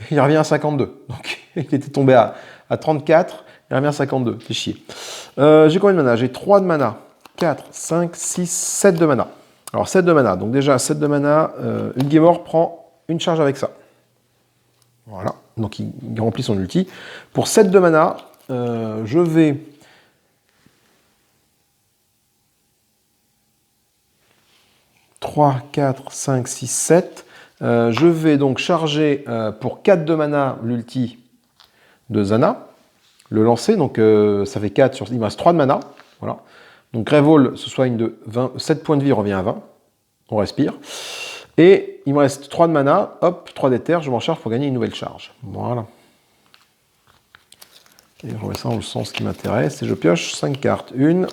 et il revient à 52. Donc il était tombé à 34, il revient à 52, c'est chier. J'ai combien de mana? J'ai 3 de mana, 4, 5, 6, 7 de mana. Alors 7 de mana, donc déjà 7 de mana, Ulgimor prend une charge avec ça. Voilà, donc il remplit son ulti. Pour 7 de mana, Je vais... « 3, 4, 5, 6, 7. Je vais donc charger pour 4 de mana l'ulti de Zana, le lancer, donc ça fait 4 sur... Il me reste 3 de mana, voilà. Donc Grevold se soigne de 7 points de vie, revient à 20. On respire. Et il me reste 3 de mana, hop, 3 d'éther, je m'en charge pour gagner une nouvelle charge. Voilà. Et je remets ça dans le sens qui m'intéresse, et je pioche 5 cartes. 1,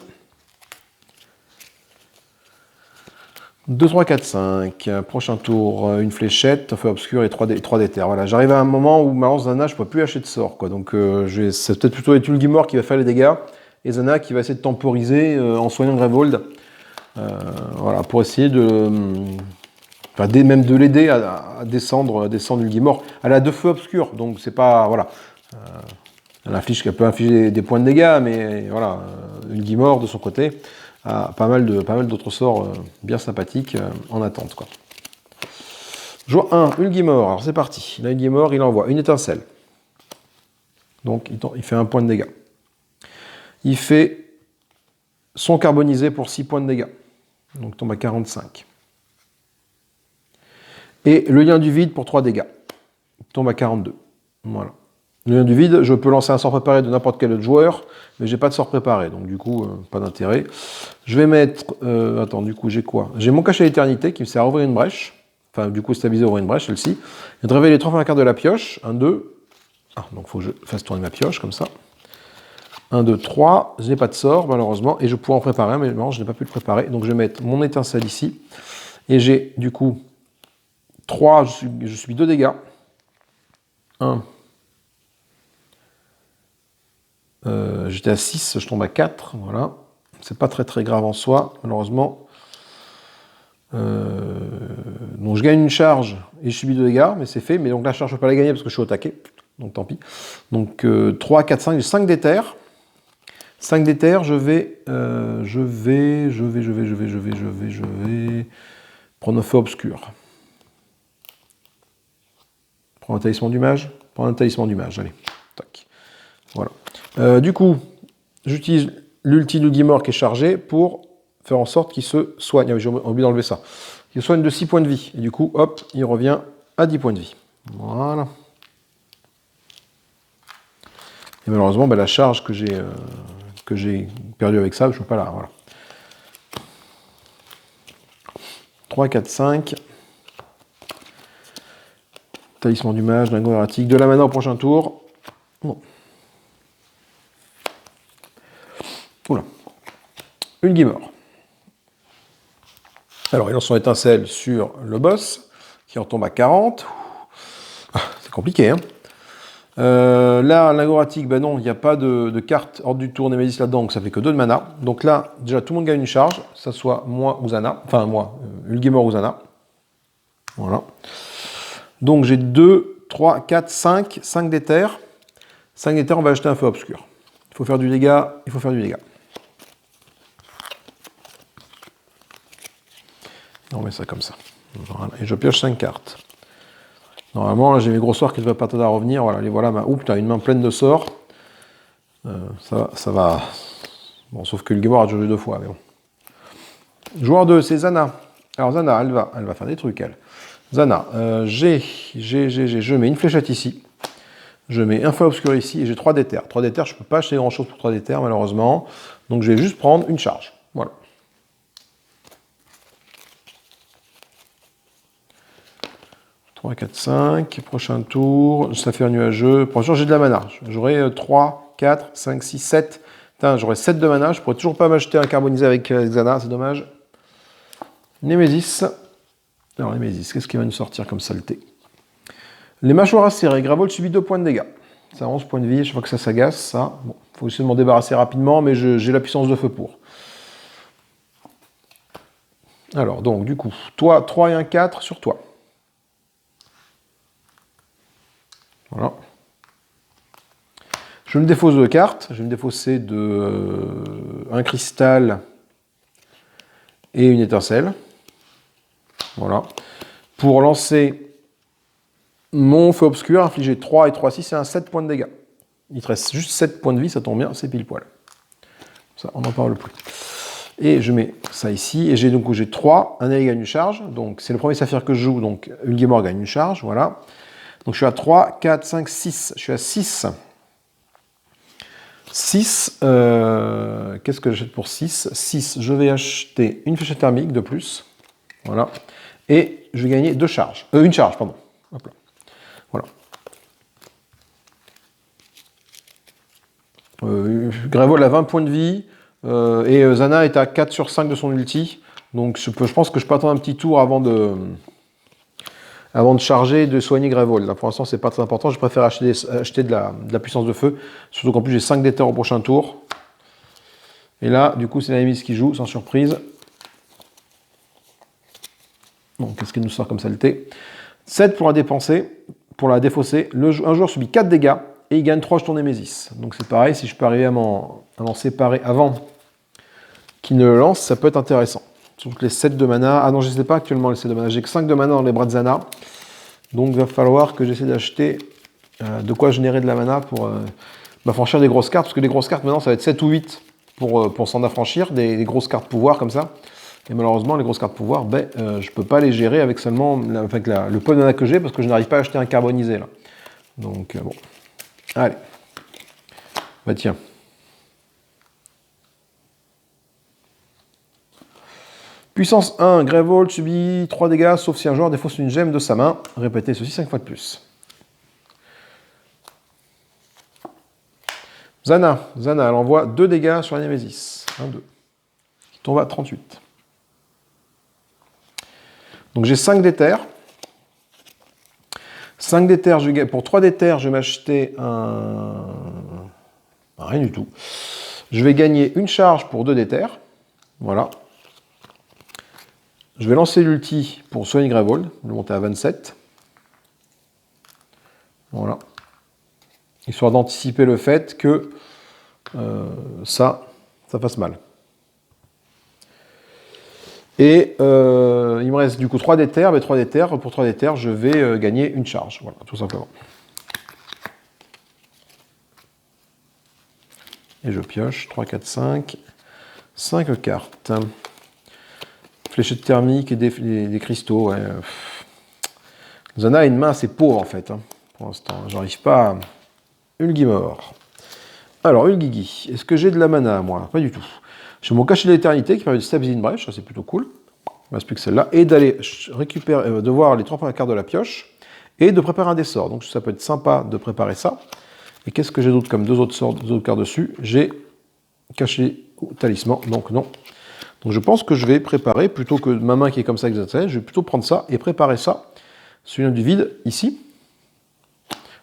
2, 3, 4, 5. Prochain tour, une fléchette, feu obscur et 3 d'éther. Voilà, j'arrive à un moment où ma lance Zana, je ne peux plus lâcher de sort, quoi. Donc c'est peut-être plutôt Etulgimor qui va faire les dégâts, et Zana qui va essayer de temporiser en soignant Grevold. Voilà, pour essayer de... Enfin, même de l'aider à descendre Ulgimor. Elle a 2 feux obscurs, donc c'est pas... Voilà. Elle peut infliger des points de dégâts, mais voilà, Ulgimor, de son côté, a pas mal d'autres sorts bien sympathiques en attente, quoi. Joueur 1, Ulgimor. Alors c'est parti. Là, Ulgimor, il envoie une étincelle. Donc il fait 1 point de dégâts. Il fait son carbonisé pour 6 points de dégâts. Donc il tombe à 45. Et le lien du vide pour 3 dégâts. Il tombe à 42. Voilà. Le lien du vide, je peux lancer un sort préparé de n'importe quel autre joueur, mais j'ai pas de sort préparé, donc du coup, pas d'intérêt. Je vais mettre... attends, du coup, j'ai quoi? J'ai mon cachet d'éternité qui me sert à ouvrir une brèche. Enfin, du coup, stabiliser, ouvrir une brèche, celle-ci. Et de révéler 3 fois la carte de la pioche. 1, 2... Ah, donc il faut que je fasse tourner ma pioche, comme ça. 1, 2, 3. Je n'ai pas de sort, malheureusement, et je pourrais en préparer un, mais non, je n'ai pas pu le préparer. Donc je vais mettre mon étincelle ici. Et j'ai, du coup, 3, je subis 2 dégâts. 1... j'étais à 6, je tombe à 4, voilà. C'est pas très grave en soi, malheureusement. Donc je gagne une charge et je subis 2 dégâts, mais c'est fait. Mais donc la charge, je peux pas la gagner parce que je suis au taquet, donc tant pis. Donc 3, 4, 5, j'ai 5 d'éther. 5 d'éther, je vais prendre un feu obscur. Prendre un talisman du mage. Prendre un talisman du mage, allez. Tac. Voilà. Du coup, j'utilise l'ulti Ulgimor qui est chargé pour faire en sorte qu'il se soigne. Ah oui, j'ai oublié d'enlever ça. Il se soigne de 6 points de vie. Et du coup, hop, il revient à 10 points de vie. Voilà. Et malheureusement, la charge que j'ai perdue avec ça, je ne peux pas la... Voilà. 3, 4, 5. Talisman du mage, dingo erratique. De la mana au prochain tour. Bon. Oula. Ulgimor. Alors, il lance son étincelle sur le boss, qui retombe à 40. C'est compliqué, hein. Là, l'Agoratique, ben non, il n'y a pas de carte hors du tour Némésis là-dedans, donc ça fait que 2 de mana. Donc là, déjà, tout le monde gagne une charge, que ce soit moi ou Zana. Enfin, moi, Ulgimor ou Zana. Voilà. Donc j'ai 2, 3, 4, 5, 5 d'éther. 5 d'éther, on va acheter un feu obscur. Il faut faire du dégât, il faut faire du dégât. On met ça comme ça. Voilà. Et je pioche 5 cartes. Normalement, là, j'ai mes gros sorts qui ne devraient pas tarder à revenir. Voilà, les voilà. Oups, putain, une main pleine de sorts. Ça va. Bon, sauf que le Ulgimor a joué 2 fois, mais bon. Joueur 2, c'est Zana. Alors Zana, elle va faire des trucs, elle. Zana, je mets une fléchette ici. Je mets un feu obscur ici et j'ai 3 d'éther. 3 d'éther, je ne peux pas acheter grand-chose pour 3 d'éther, malheureusement. Donc je vais juste prendre une charge. Voilà. 3, 4, 5. Prochain tour, ça fait un nuageux. Prochain tour, j'ai de la mana. J'aurai 3, 4, 5, 6, 7. Putain, j'aurai 7 de mana. Je ne pourrais toujours pas m'acheter un carbonisé avec Xana, c'est dommage. Némésis. Alors, Némésis, qu'est-ce qui va nous sortir comme saleté? Les mâchoires acérées. Grevold subit 2 points de dégâts. Ça a 11 points de vie. Je vois que ça s'agace, ça. Bon, il faut essayer de m'en débarrasser rapidement, mais j'ai la puissance de feu pour. Alors, donc, du coup, toi, 3 et un 4 sur toi. Voilà. Je me défausse de cartes. Je vais me défausser de un cristal et une étincelle. Voilà. Pour lancer mon feu obscur, infliger 3 et 3, 6, c'est un 7 points de dégâts. Il te reste juste 7 points de vie, ça tombe bien, c'est pile poil. Ça, on n'en parle plus. Et je mets ça ici, et j'ai 3, un allié gagne une charge, donc c'est le premier saphir que je joue, donc Ulgimor gagne une charge, voilà. Donc je suis à 3, 4, 5, 6, je suis à 6. 6, qu'est-ce que j'achète pour 6 ? 6, je vais acheter une fléchette thermique de plus, voilà, et je vais gagner 2 charges, une charge, pardon. Hop là. Voilà. Grevol a 20 points de vie, et Zana est à 4 sur 5 de son ulti, donc je pense que je peux attendre un petit tour avant de charger et de soigner Grevol. Là, pour l'instant, c'est pas très important, je préfère acheter de la puissance de feu, surtout qu'en plus j'ai 5 d'éther au prochain tour. Et là, du coup, c'est la Némésis qui joue, sans surprise. Donc, qu'est-ce qu'elle nous sort comme saleté ? 7 pour la dépenser, pour la défausser. Un joueur subit 4 dégâts et il gagne 3 jetons Némésis. Donc c'est pareil, si je peux arriver à m'en séparer avant qu'il ne le lance, ça peut être intéressant. Surtout que les 7 de mana... Ah non, je ne sais pas actuellement les 7 de mana. J'ai que 5 de mana dans les bras de Zana. Donc il va falloir que j'essaie d'acheter de quoi générer de la mana pour m'affranchir des grosses cartes. Parce que les grosses cartes, maintenant, ça va être 7 ou 8 pour s'en affranchir. Des grosses cartes pouvoir comme ça. Et malheureusement, les grosses cartes pouvoir, je ne peux pas les gérer avec seulement le peu de mana que j'ai parce que je n'arrive pas à acheter un carbonisé là. Donc bon. Allez. Bah tiens. Puissance 1, Grevol subit 3 dégâts, sauf si un joueur défausse une gemme de sa main. Répétez ceci 5 fois de plus. Zana, elle envoie 2 dégâts sur la Némésis. 1, 2. Qui tombe à 38. Donc j'ai 5 d'éther. 5 d'éther, pour 3 d'éther, je vais m'acheter rien du tout. Je vais gagner une charge pour 2 d'éther. Voilà. Je vais lancer l'ulti pour soigner Grevol, le monter à 27. Voilà. Histoire d'anticiper le fait que ça fasse mal. Et il me reste du coup 3 d'éther. Mais 3 d'éther, pour 3 d'éther, je vais gagner une charge. Voilà, tout simplement. Et je pioche 3, 4, 5. 5 cartes. Fléchette thermique et des cristaux. Ouais. Zana a une main assez pauvre en fait. Pour l'instant, j'arrive pas à... Ulgimor. Alors, Ulgigi, est-ce que j'ai de la mana, moi? Pas du tout. J'ai mon cachet de l'éternité qui permet de stabiliser une brèche, ça c'est plutôt cool. Il ne reste plus que celle-là. Et d'aller récupérer, de voir les 3 premières cartes de la pioche et de préparer un des sorts. Donc ça peut être sympa de préparer ça. Et qu'est-ce que j'ai d'autre comme deux autres cartes dessus? J'ai caché talisman, donc non. Donc je pense que je vais préparer, plutôt que ma main qui est comme ça, je vais plutôt prendre ça et préparer ça. Celui-là du vide, ici.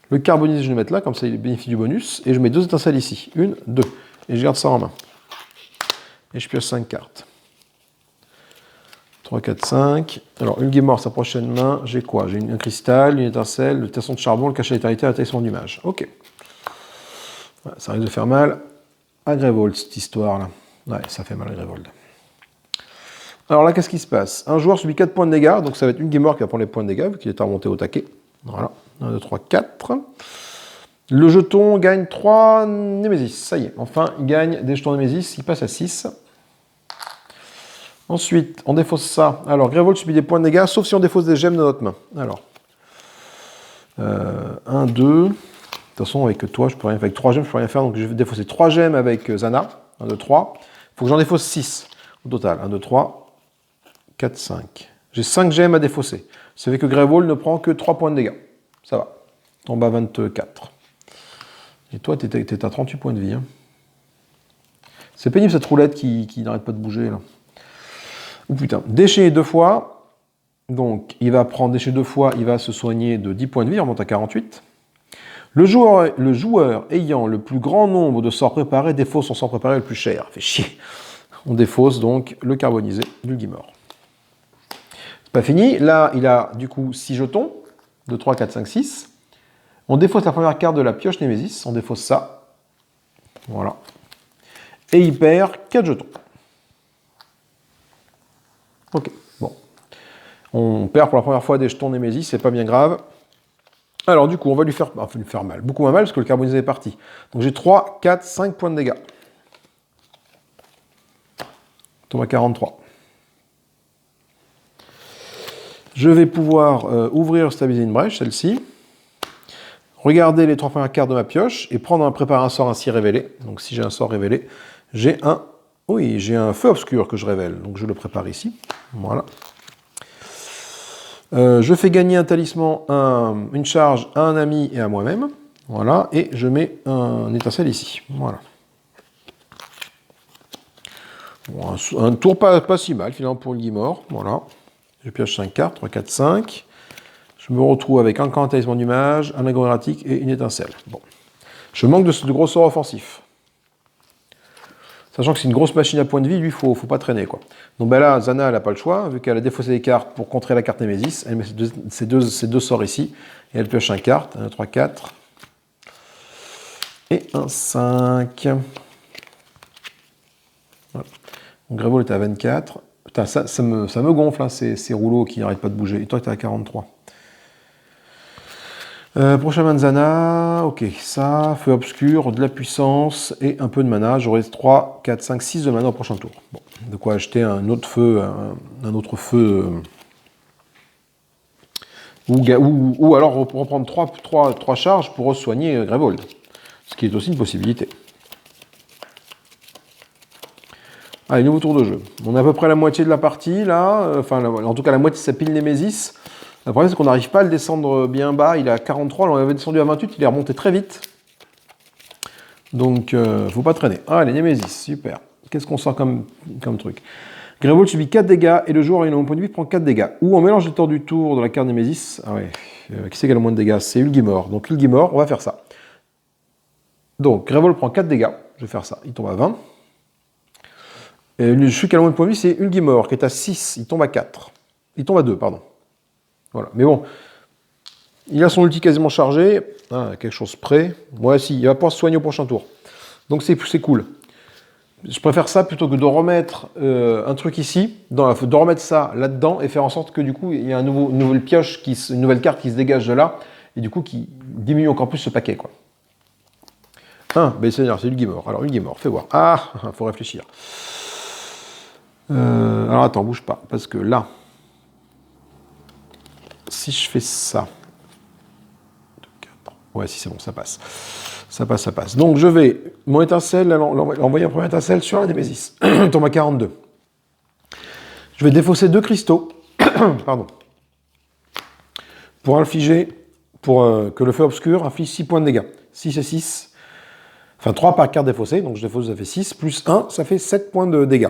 Le carbonisé, je vais le mettre là, comme ça il bénéficie du bonus. Et je mets 2 étincelles ici. 1, 2. Et je garde ça en main. Et je pioche 5 cartes. 3, 4, 5. Alors, Ulgimor, sa prochaine main, j'ai quoi? J'ai un cristal, une étincelle, le tesson de charbon, le cachet d'éternité, le talisman du mage. Ok. Ouais, ça risque de faire mal à Grevol, cette histoire-là. Ouais, ça fait mal à Grevol. Alors là, qu'est-ce qui se passe? Un joueur subit 4 points de dégâts, donc ça va être Ulgimor qui va prendre les points de dégâts, vu qu'il est à remonter au taquet. Voilà. 1, 2, 3, 4. Le jeton gagne 3 Némésis. Ça y est, enfin, il gagne des jetons Némésis, il passe à 6. Ensuite, on défausse ça. Alors, Grevol subit des points de dégâts, sauf si on défausse des gemmes de notre main. Alors, 1, 2. De toute façon, avec toi, je peux rien faire. Avec 3 gemmes, je peux rien faire. Donc, je vais défausser 3 gemmes avec Zana. 1, 2, 3. Il faut que j'en défausse 6 au total. 1, 2, 3, 4, 5. J'ai 5 gemmes à défausser. Ça fait que Grevol ne prend que 3 points de dégâts. Ça va. Tombe à 24. Et toi, t'es à 38 points de vie. Hein. C'est pénible cette roulette qui n'arrête pas de bouger là. Oh putain. Déchaîné 2 fois. Donc, il va prendre déchaîné 2 fois, il va se soigner de 10 points de vie, il remonte à 48. Le joueur ayant le plus grand nombre de sorts préparés défausse son sort préparé le plus cher. Fait chier. On défausse donc le carbonisé du Ulgimor. C'est pas fini. Là, il a du coup 6 jetons. 2, 3, 4, 5, 6. On défausse la première carte de la pioche Némésis. On défausse ça. Voilà. Et il perd 4 jetons. Ok, bon. On perd pour la première fois des jetons Némésis, c'est pas bien grave. Alors du coup, on va lui faire, enfin, lui faire mal. Beaucoup moins mal parce que le carbonisé est parti. Donc j'ai 3, 4, 5 points de dégâts. On tombe à 43. Je vais pouvoir ouvrir, stabiliser une brèche, celle-ci. Regarder les 3 premières cartes de ma pioche et préparer un sort ainsi révélé. Donc si j'ai un sort révélé, j'ai un... Oui, j'ai un feu obscur que je révèle. Donc je le prépare ici. Voilà. Je fais gagner un talisman, une charge à un ami et à moi-même. Voilà. Et je mets un étincelle ici. Voilà. Bon, un tour pas si mal finalement pour le Guimard. Voilà. Je pioche 5 cartes, 3, 4, 5. Je me retrouve avec un talisman du mage, un agro erratique et une étincelle. Bon. Je manque de gros sorts offensifs. Sachant que c'est une grosse machine à points de vie, lui, faut pas traîner, quoi. Donc ben là, Zana, elle n'a pas le choix, vu qu'elle a défaussé des cartes pour contrer la carte Némésis. Elle met ces deux sorts ici, et elle pioche 5 cartes. 1, 3, 4. Et un 5. Voilà. Donc Grévol est à 24. Putain, ça me gonfle, hein, ces rouleaux qui n'arrêtent pas de bouger. Et toi, tu es à 43. Prochain Manzana, ok, ça, feu obscur, de la puissance et un peu de mana. J'aurai 3, 4, 5, 6 de mana au prochain tour. Bon, de quoi acheter un autre feu, ou alors reprendre 3 charges pour soigner Grévold, ce qui est aussi une possibilité. Allez, nouveau tour de jeu. On a à peu près la moitié de la partie, là, en tout cas la moitié de sa pile Némésis. Le problème, c'est qu'on n'arrive pas à le descendre bien bas. Il est à 43, on l'avait descendu à 28, il est remonté très vite. Donc, faut pas traîner. Ah, les Némésis, super. Qu'est-ce qu'on sort comme truc? Grévold subit 4 dégâts et le joueur ayant un point de vie prend 4 dégâts. Ou en mélange de temps du tour de la carte Némésis. Ah ouais, qui c'est qui a le moins de dégâts? C'est Ulgimor. Donc Ulgimor, on va faire ça. Donc, Grévold prend 4 dégâts. Je vais faire ça. Il tombe à 20. Et celui qui a le moins de points de vie, c'est Ulgimor, qui est à 6. Il tombe à 4. Il tombe à 2, pardon. Voilà. Mais bon, il a son ulti quasiment chargé. Ah, quelque chose près. Moi, si, il va pouvoir se soigner au prochain tour. Donc c'est cool. Je préfère ça plutôt que de remettre un truc ici, de remettre ça là-dedans et faire en sorte que du coup, il y a une nouvelle pioche, une nouvelle carte qui se dégage de là, et du coup, qui diminue encore plus ce paquet, quoi. Seigneur, c'est Ulgimor. Alors, Ulgimor, fais voir. Ah, faut réfléchir. Alors, attends, bouge pas, parce que là, si je fais ça... 2, 4... Ouais, si c'est bon, ça passe. Ça passe. Donc, je vais, mon étincelle, envoyer un premier étincelle sur la Némésis. Il tombe à 42. Je vais défausser 2 cristaux. Pardon. Pour infliger, que le feu obscur inflige 6 points de dégâts. 6 et 6. Enfin, 3 par carte défaussée. Donc, je défausse, ça fait 6. Plus 1, ça fait 7 points de dégâts.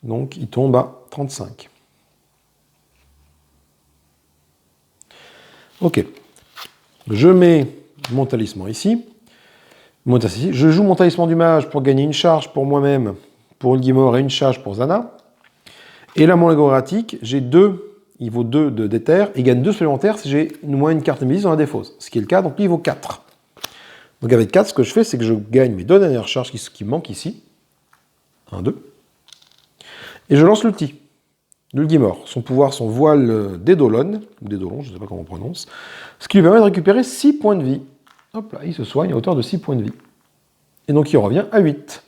Donc, il tombe à 35. Ok. Je mets mon talisman ici. Je joue mon talisman du mage pour gagner une charge pour moi-même, pour Ulgimor, et une charge pour Zana. Et là, mon agro erratique, j'ai 2, il vaut 2 d'éther, et il gagne 2 supplémentaires si j'ai moins une carte Némésis dans la défausse. Ce qui est le cas, donc lui, il vaut 4. Donc avec 4, ce que je fais, c'est que je gagne mes 2 dernières charges qui manquent ici. 1, 2. Et je lance l'ulti. L'Ulgimor. Son pouvoir, son voile d'Eidolon, ou d'Eidolon, je ne sais pas comment on prononce, ce qui lui permet de récupérer 6 points de vie. Hop là, il se soigne à hauteur de 6 points de vie. Et donc il revient à 8.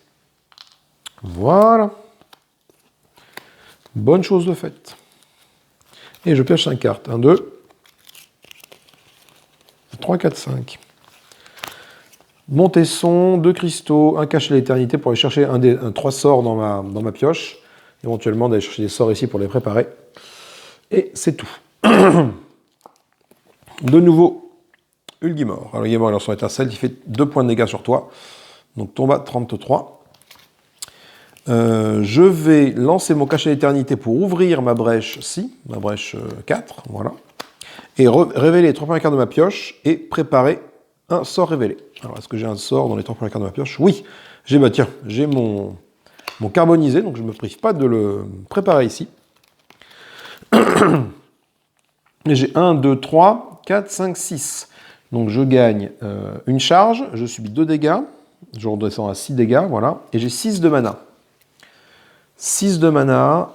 Voilà. Bonne chose de faite. Et je pioche 5 cartes. 1, 2, 3, 4, 5. Mon tesson, 2 cristaux, un cache à l'éternité pour aller chercher 3 sorts dans ma pioche. Éventuellement d'aller chercher des sorts ici pour les préparer. Et c'est tout. De nouveau, Ulgimor. Alors Ulgimor, alors son étincelle, il fait 2 points de dégâts sur toi. Donc tombe à 33. Je vais lancer mon cachet d'éternité pour ouvrir ma brèche-ci, ma brèche 4, voilà. Et révéler les 3 premières cartes de ma pioche et préparer un sort révélé. Alors, est-ce que j'ai un sort dans les 3 premières cartes de ma pioche? Oui, j'ai mon carbonisé, donc je ne me prive pas de le préparer ici. Et j'ai 1, 2, 3, 4, 5, 6. Donc je gagne une charge, je subis 2 dégâts, je redescends à 6 dégâts, voilà, et j'ai 6 de mana. 6 de mana.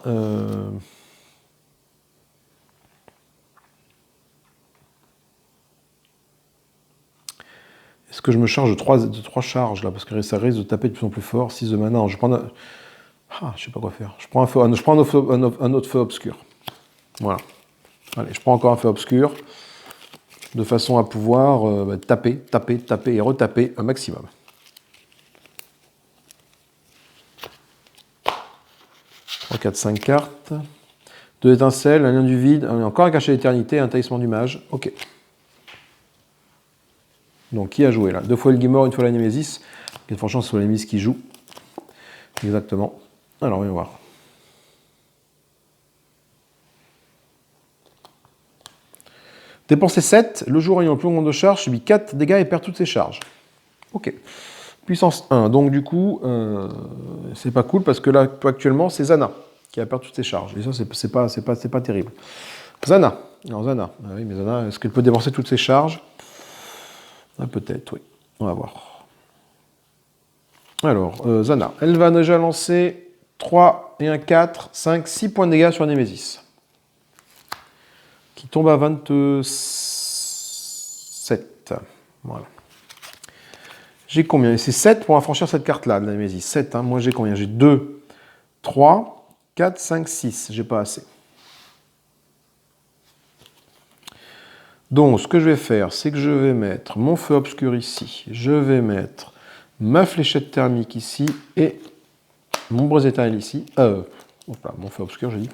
Est-ce que je me charge de 3 charges là? Parce que ça risque de taper de plus en plus fort. 6 de mana. Je prends je sais pas quoi faire. Je prends un autre feu obscur. Voilà. Allez, je prends encore un feu obscur. De façon à pouvoir taper et retaper un maximum. 3, 4, 5 cartes. 2 étincelles, un lien du vide, encore un cachet d'éternité, un talisman du mage. Ok. Donc, qui a joué là? 2 fois le Guimore, 1 fois la Némésis. Il y a de fortes chances que ce soit la Némésis qui joue. Exactement. Alors, on va voir. Dépenser 7, le jour ayant le plus long de charge, subit 4 dégâts et perd toutes ses charges. Ok. Puissance 1. Donc, du coup, c'est pas cool parce que là, actuellement, c'est Zana qui a perdu toutes ses charges. Et ça, c'est pas terrible. Zana. Alors, Zana. Ah oui, mais Zana, est-ce qu'elle peut dépenser toutes ses charges? Ah, peut-être, oui. On va voir. Alors, Zana. Elle va déjà lancer 3 et un 4, 5, 6 points de dégâts sur Némésis. Qui tombe à 27. Voilà. J'ai combien? C'est 7 pour affranchir cette carte-là, de la Némésis. 7, hein. Moi, j'ai combien? J'ai 2, 3, 4, 5, 6. J'ai pas assez. Donc, ce que je vais faire, c'est que je vais mettre mon feu obscur ici. Je vais mettre ma fléchette thermique ici et mon brise éternel ici. Mon feu obscur, j'ai dit.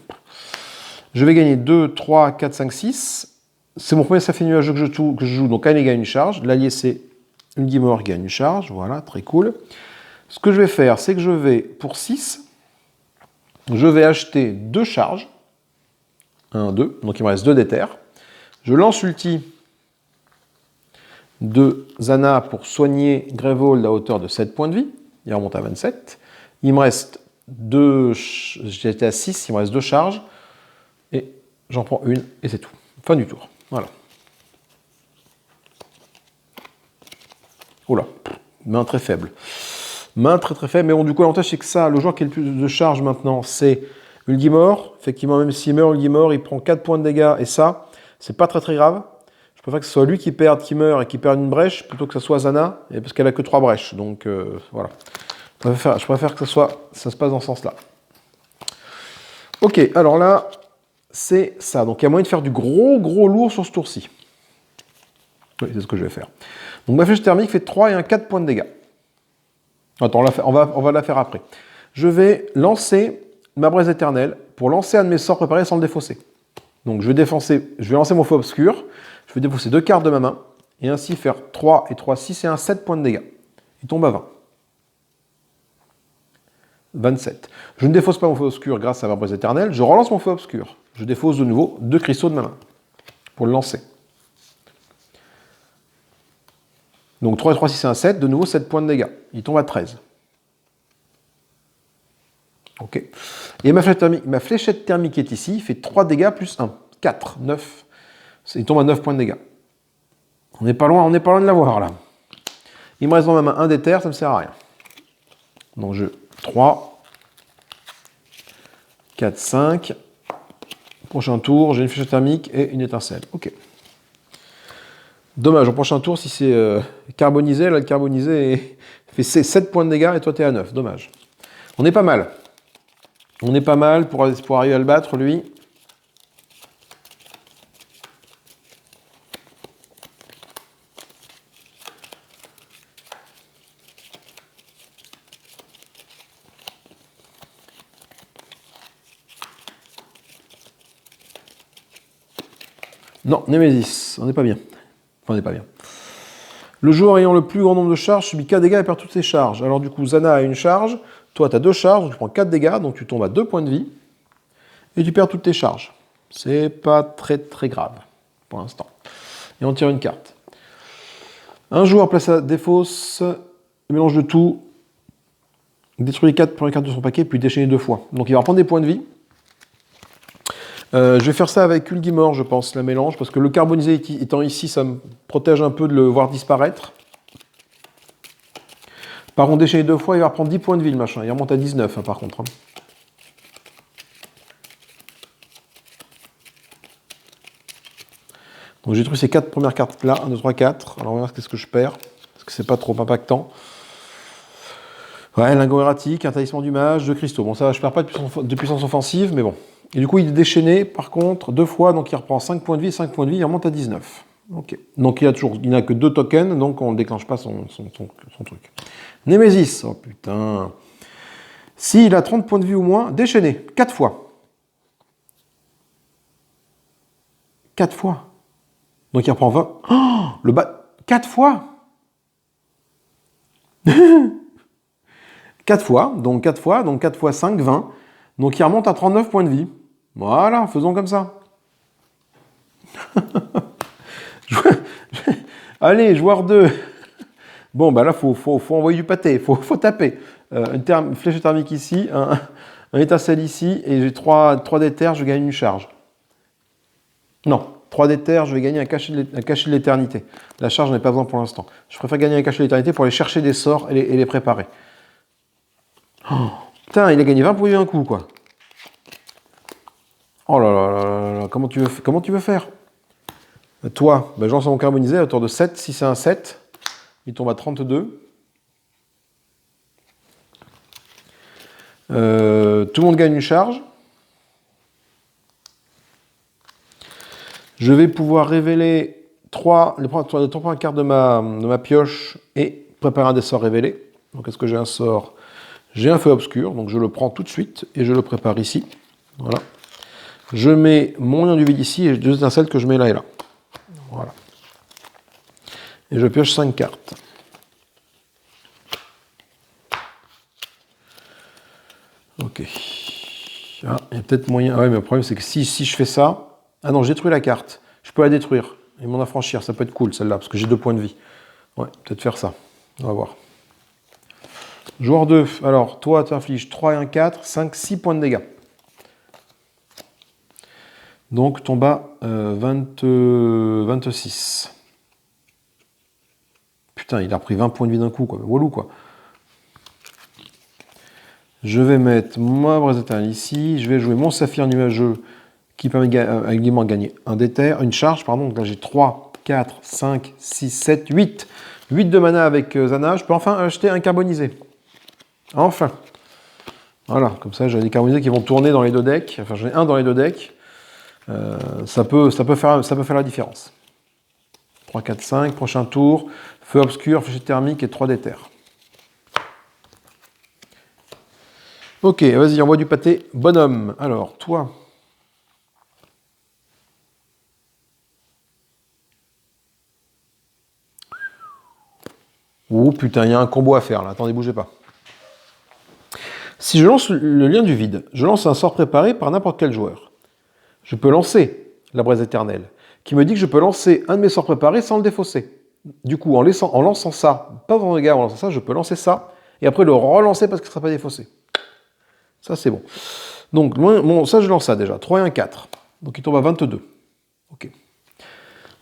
Je vais gagner 2, 3, 4, 5, 6. C'est mon premier safé nuageux que je joue, donc elle gagne une charge. L'allié, c'est une Guimore qui gagne une charge. Voilà, très cool. Ce que je vais faire, c'est que je vais, pour 6, je vais acheter 2 charges. 1, 2, donc il me reste 2 d'éther. Je lance l'ulti de Zana pour soigner Greyvold à hauteur de 7 points de vie. Il remonte à 27. Il me reste 2, j'étais à 6, il me reste 2 charges. Et j'en prends une, et c'est tout. Fin du tour. Voilà. Oula, main très faible. Main très faible, mais bon, du coup, l'avantage, c'est que ça, le joueur qui a le plus de charge maintenant, c'est Ulgimor. Effectivement, même s'il meurt, Ulgimor, il prend 4 points de dégâts, et ça, c'est pas très grave. Je préfère que ce soit lui qui meurt et qui perde une brèche, plutôt que ce soit Zana, parce qu'elle a que 3 brèches. Donc, voilà. Je préfère que ça se passe dans ce sens-là. Ok, alors là, c'est ça. Donc, il y a moyen de faire du gros lourd sur ce tour-ci. Oui, c'est ce que je vais faire. Donc, ma flèche thermique fait 3 et un 4 points de dégâts. Attends, on va la faire après. Je vais lancer ma braise éternelle pour lancer un de mes sorts préparés sans le défausser. Donc, je vais lancer mon feu obscur. Je vais défausser 2 cartes de ma main. Et ainsi faire 3 et 3, 6 et un 7 points de dégâts. Il tombe à 20. 27. Je ne défausse pas mon feu obscur grâce à ma braise éternelle. Je relance mon feu obscur. Je défausse de nouveau 2 cristaux de ma main pour le lancer. Donc 3 et 3, 6 et un 7, de nouveau 7 points de dégâts. Il tombe à 13. Ok. Et ma fléchette thermique est ici, il fait 3 dégâts plus 1. 4, 9. Il tombe à 9 points de dégâts. On n'est pas loin de l'avoir là. Il me reste dans ma main un d'éther, ça ne me sert à rien. Donc je 3, 4, 5. Prochain tour, j'ai une fléchette thermique et une étincelle. Ok. Dommage, au prochain tour, si c'est carbonisé, là, le carbonisé fait 7 points de dégâts et toi, t'es à 9. Dommage. On est pas mal. On est pas mal pour arriver à le battre, lui. Non, Némésis, on n'est pas bien. Enfin, on n'est pas bien. Le joueur ayant le plus grand nombre de charges subit 4 dégâts et perd toutes ses charges. Alors du coup, Zana a une charge, toi tu as 2 charges, donc tu prends 4 dégâts, donc tu tombes à 2 points de vie, et tu perds toutes tes charges. C'est pas très grave, pour l'instant. Et on tire une carte. Un joueur place à défausse, mélange de tout, détruit les 4 premières cartes de son paquet, puis déchaîner 2 fois. Donc il va reprendre des points de vie. Je vais faire ça avec Ulgimor, je pense, la mélange, parce que le carbonisé étant ici, ça me protège un peu de le voir disparaître. Par contre, déchaîner 2 fois, il va reprendre 10 points de vie, le machin. Il remonte à 19, hein, par contre. Hein. Donc j'ai détruit ces 4 premières cartes là, 1, 2, 3, 4. Alors on va voir qu'est-ce que je perds. que c'est pas trop impactant. Ouais, lingot erratique, un talisman du mage, 2 cristaux. Bon, ça va, je perds pas de puissance offensive, mais bon. Et du coup, il est déchaîné, par contre, 2 fois, donc il reprend 5 points de vie, 5 points de vie, il remonte à 19. Ok. Donc il n'a que 2 tokens, donc on ne déclenche pas son truc. Némésis, oh putain. S'il a 30 points de vie ou moins, déchaîné, 4 fois. 4 fois. Donc il reprend 20. Oh, le bas. 4 fois 4 fois, donc 4 fois, donc 4 fois 5, 20. Donc il remonte à 39 points de vie. Voilà, faisons comme ça. Allez, joueur 2. Bon, bah là, faut envoyer du pâté, faut taper. Une flèche thermique ici, un étincelle ici, et j'ai 3 d'éther, je gagne une charge. Non, 3 d'éther, je vais gagner un cachet de l'éternité. La charge, j'en ai pas besoin pour l'instant. Je préfère gagner un cachet de l'éternité pour aller chercher des sorts et les préparer. Oh, putain, il a gagné 20 pour un coup, quoi. Oh là là là là, comment tu veux faire? Toi, ben, je lance mon carbonisé à hauteur de 7. Si c'est un 7, il tombe à 32. Tout le monde gagne une charge. Je vais pouvoir révéler 3 cartes de ma pioche et préparer un des sorts révélés. Donc est-ce que j'ai un sort? J'ai un feu obscur, donc je le prends tout de suite et je le prépare ici. Voilà. Je mets mon lien du vide ici et j'ai 2 étincelles que je mets là et là. Voilà. Et je pioche 5 cartes. Ok. Ah, il y a peut-être moyen. Ah ouais, mais le problème c'est que si je fais ça. Ah non, j'ai détruit la carte. Je peux la détruire et m'en affranchir. Ça peut être cool celle-là, parce que j'ai 2 points de vie. Ouais, peut-être faire ça. On va voir. Joueur 2. Alors, toi, tu infliges 3 et 1, 4, 5, 6 points de dégâts. Donc, ton bas 26. Putain, il a repris 20 points de vie d'un coup, quoi. Walou, quoi. Je vais mettre ma braise éternelle ici. Je vais jouer mon saphir nuageux qui permet également de gagner un d'éther, une charge, pardon. Donc là, j'ai 3, 4, 5, 6, 7, 8. 8 de mana avec Zana. Je peux enfin acheter un carbonisé. Enfin. Voilà, comme ça, j'ai des carbonisés qui vont tourner dans les 2 decks. Enfin, j'en ai un dans les 2 decks. Ça peut faire la différence. 3, 4, 5, prochain tour. Feu obscur, flèche thermique et 3 d'éther. Ok, vas-y, envoie du pâté. Bonhomme. Alors, toi. Oh putain, il y a un combo à faire là. Attendez, bougez pas. Si je lance le lien du vide, je lance un sort préparé par n'importe quel joueur. Je peux lancer la braise éternelle, qui me dit que je peux lancer un de mes sorts préparés sans le défausser. Du coup, en lançant ça, pas vraiment de dégâts, en lançant ça, je peux lancer ça, et après le relancer parce qu'il ne sera pas défaussé. Ça, c'est bon. Donc, ça, je lance ça déjà. 3 et 1, 4. Donc, il tombe à 22. Ok.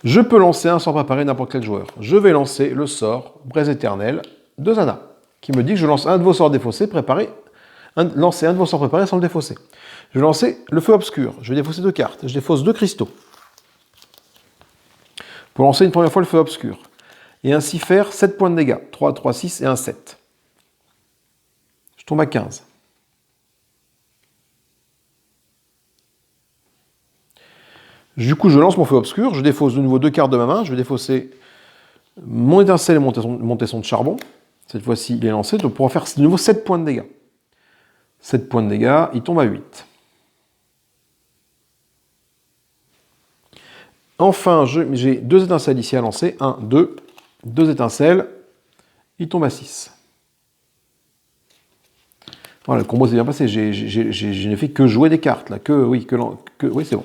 Je peux lancer un sort préparé n'importe quel joueur. Je vais lancer le sort braise éternelle de Zana, qui me dit que je lance un de vos sorts défaussés, lancer un de vos sorts préparés sans le défausser. Je vais lancer le feu obscur. Je vais défausser 2 cartes. Je défausse 2 cristaux. Pour lancer une première fois le feu obscur. Et ainsi faire 7 points de dégâts. 3, 3, 6 et un 7. Je tombe à 15. Du coup, je lance mon feu obscur. Je défausse de nouveau 2 cartes de ma main. Je vais défausser mon étincelle et mon tesson de charbon. Cette fois-ci, il est lancé. Donc, pour en faire de nouveau 7 points de dégâts. 7 points de dégâts, il tombe à 8. Enfin, j'ai 2 étincelles ici à lancer. 1, 2. 2 étincelles. Il tombe à 6. Voilà, le combo s'est bien passé. Je n'ai fait que jouer des cartes. Là. Oui, c'est bon.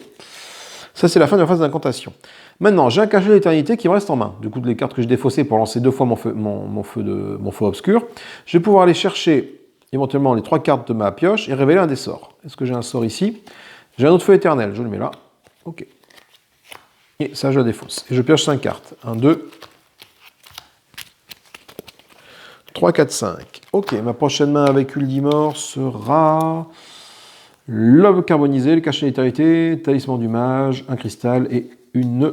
Ça, c'est la fin de la phase d'incantation. Maintenant, j'ai un cachet d'éternité qui me reste en main. Du coup, les cartes que j'ai défaussées pour lancer 2 fois mon feu obscur. Je vais pouvoir aller chercher éventuellement les 3 cartes de ma pioche et révéler un des sorts. Est-ce que j'ai un sort ici? J'ai un autre feu éternel. Je le mets là. Ok. Et ça, je le défausse. Et je pioche 5 cartes. 1, 2, 3, 4, 5. Ok, ma prochaine main avec Uldimort sera l'homme carbonisé, le cachet d'éternité, talisman du mage, un cristal et une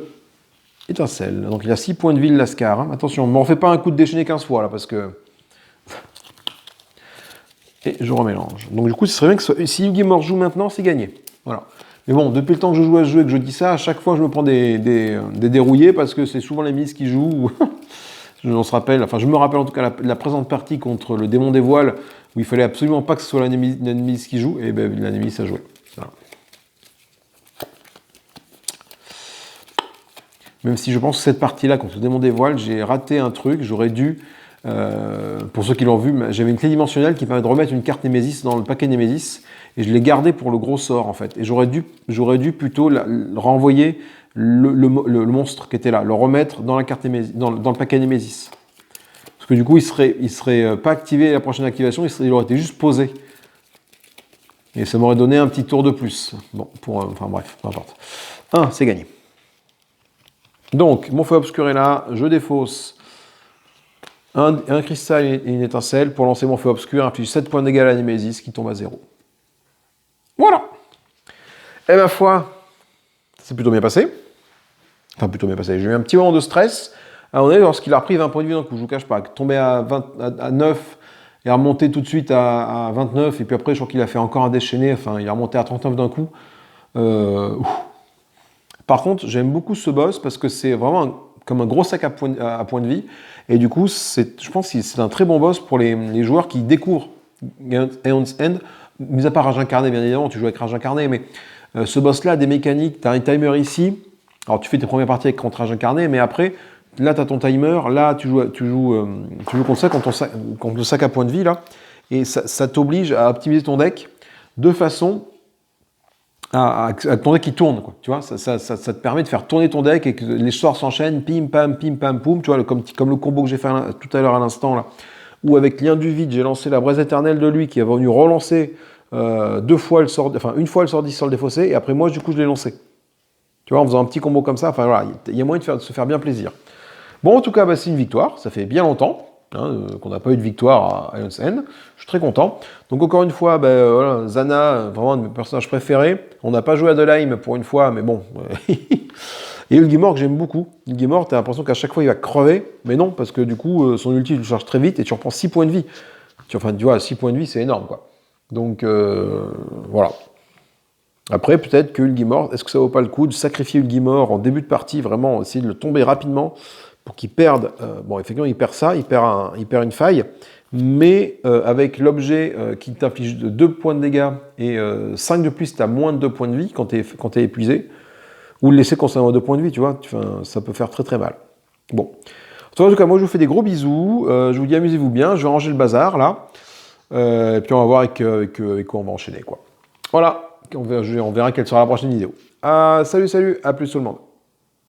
étincelle. Donc il y a 6 points de vie, le Lascar. Hein. Attention, ne m'en refais pas un coup de déchaîné 15 fois, là, parce que... Et je remélange. Donc du coup, ce serait bien que si Yu-Gi-Oh joue maintenant, c'est gagné. Voilà. Mais bon, depuis le temps que je joue à ce jeu et que je dis ça, à chaque fois, je me prends des dérouillés, parce que c'est souvent les mises qui jouent. Je me rappelle en tout cas la présente partie contre le démon des voiles, où il fallait absolument pas que ce soit l'ennemi qui joue, et ben l'ennemi ça jouait. Voilà. Même si je pense que cette partie-là, contre le démon des voiles, j'ai raté un truc, j'aurais dû, pour ceux qui l'ont vu, j'avais une clé dimensionnelle qui permet de remettre une carte Némésis dans le paquet Némésis, et je l'ai gardé pour le gros sort en fait. Et j'aurais dû plutôt renvoyer le monstre qui était là, le remettre dans la carte Némésis, dans le paquet Némésis. Parce que du coup, il serait pas activé à la prochaine activation, il aurait été juste posé. Et ça m'aurait donné un petit tour de plus. Bon, enfin bref, peu importe. 1, c'est gagné. Donc, mon feu obscur est là, je défausse un cristal et une étincelle pour lancer mon feu obscur, inflige 7 points de dégâts à la Némésis qui tombe à 0. Voilà. Et ma foi, c'est plutôt bien passé. Enfin, plutôt bien passé. J'ai eu un petit moment de stress. À un moment donné, lorsqu'il a repris 20 points de vie d'un coup, je vous cache pas, tombé à 9 et a remonté tout de suite à 29, et puis après, je crois qu'il a fait encore un déchaîné, enfin, il a remonté à 39 d'un coup. Par contre, j'aime beaucoup ce boss parce que c'est vraiment comme un gros sac à points de vie, et du coup, je pense que c'est un très bon boss pour les joueurs qui découvrent Aeon's End, mis à part Rage Incarné, bien évidemment, tu joues avec Rage Incarné, mais ce boss-là a des mécaniques, tu as un timer ici, alors tu fais tes premières parties avec contre Rage Incarné, mais après, là, tu as ton timer, là, tu joues contre ça, contre le sac à points de vie, là, et ça t'oblige à optimiser ton deck de façon à ton deck qui tourne, quoi. Tu vois, ça te permet de faire tourner ton deck et que les sorts s'enchaînent, pim, pam, poum, tu vois, comme le combo que j'ai fait tout à l'heure à l'instant, là, où avec Lien du Vide, j'ai lancé la braise éternelle de lui, qui est venu relancer une fois le sort 10 sur le défaussé, et après moi, du coup, je l'ai lancé. Tu vois, en faisant un petit combo comme ça, enfin voilà, il y a moyen de se faire bien plaisir. Bon, en tout cas, c'est une victoire. Ça fait bien longtemps qu'on n'a pas eu de victoire à Aeon's End. Je suis très content. Donc, encore une fois, voilà, Zana, vraiment un de mes personnages préférés. On n'a pas joué à Delheim pour une fois, mais bon. Et Ulgimor, que j'aime beaucoup. Ulgimor, t'as l'impression qu'à chaque fois, il va crever. Mais non, parce que du coup, son ulti, il le charge très vite et tu reprends 6 points de vie. Enfin, tu vois, 6 points de vie, c'est énorme, quoi. Donc, voilà. Après, peut-être que Ulgimor, est-ce que ça vaut pas le coup de sacrifier Ulgimor en début de partie, vraiment, essayer de le tomber rapidement pour qu'il perde, bon, effectivement, il perd ça, il perd une faille, mais avec l'objet qui t'inflige 2 points de dégâts et 5 de plus, tu as moins de 2 points de vie quand tu es épuisé, ou le laisser constamment 2 points de vie, tu vois, ça peut faire très très mal. Bon. En tout cas, moi, je vous fais des gros bisous, je vous dis amusez-vous bien, je vais ranger le bazar, là, et puis on va voir avec quoi on va enchaîner, quoi. Voilà, on verra quelle sera la prochaine vidéo. Salut, à plus tout le monde.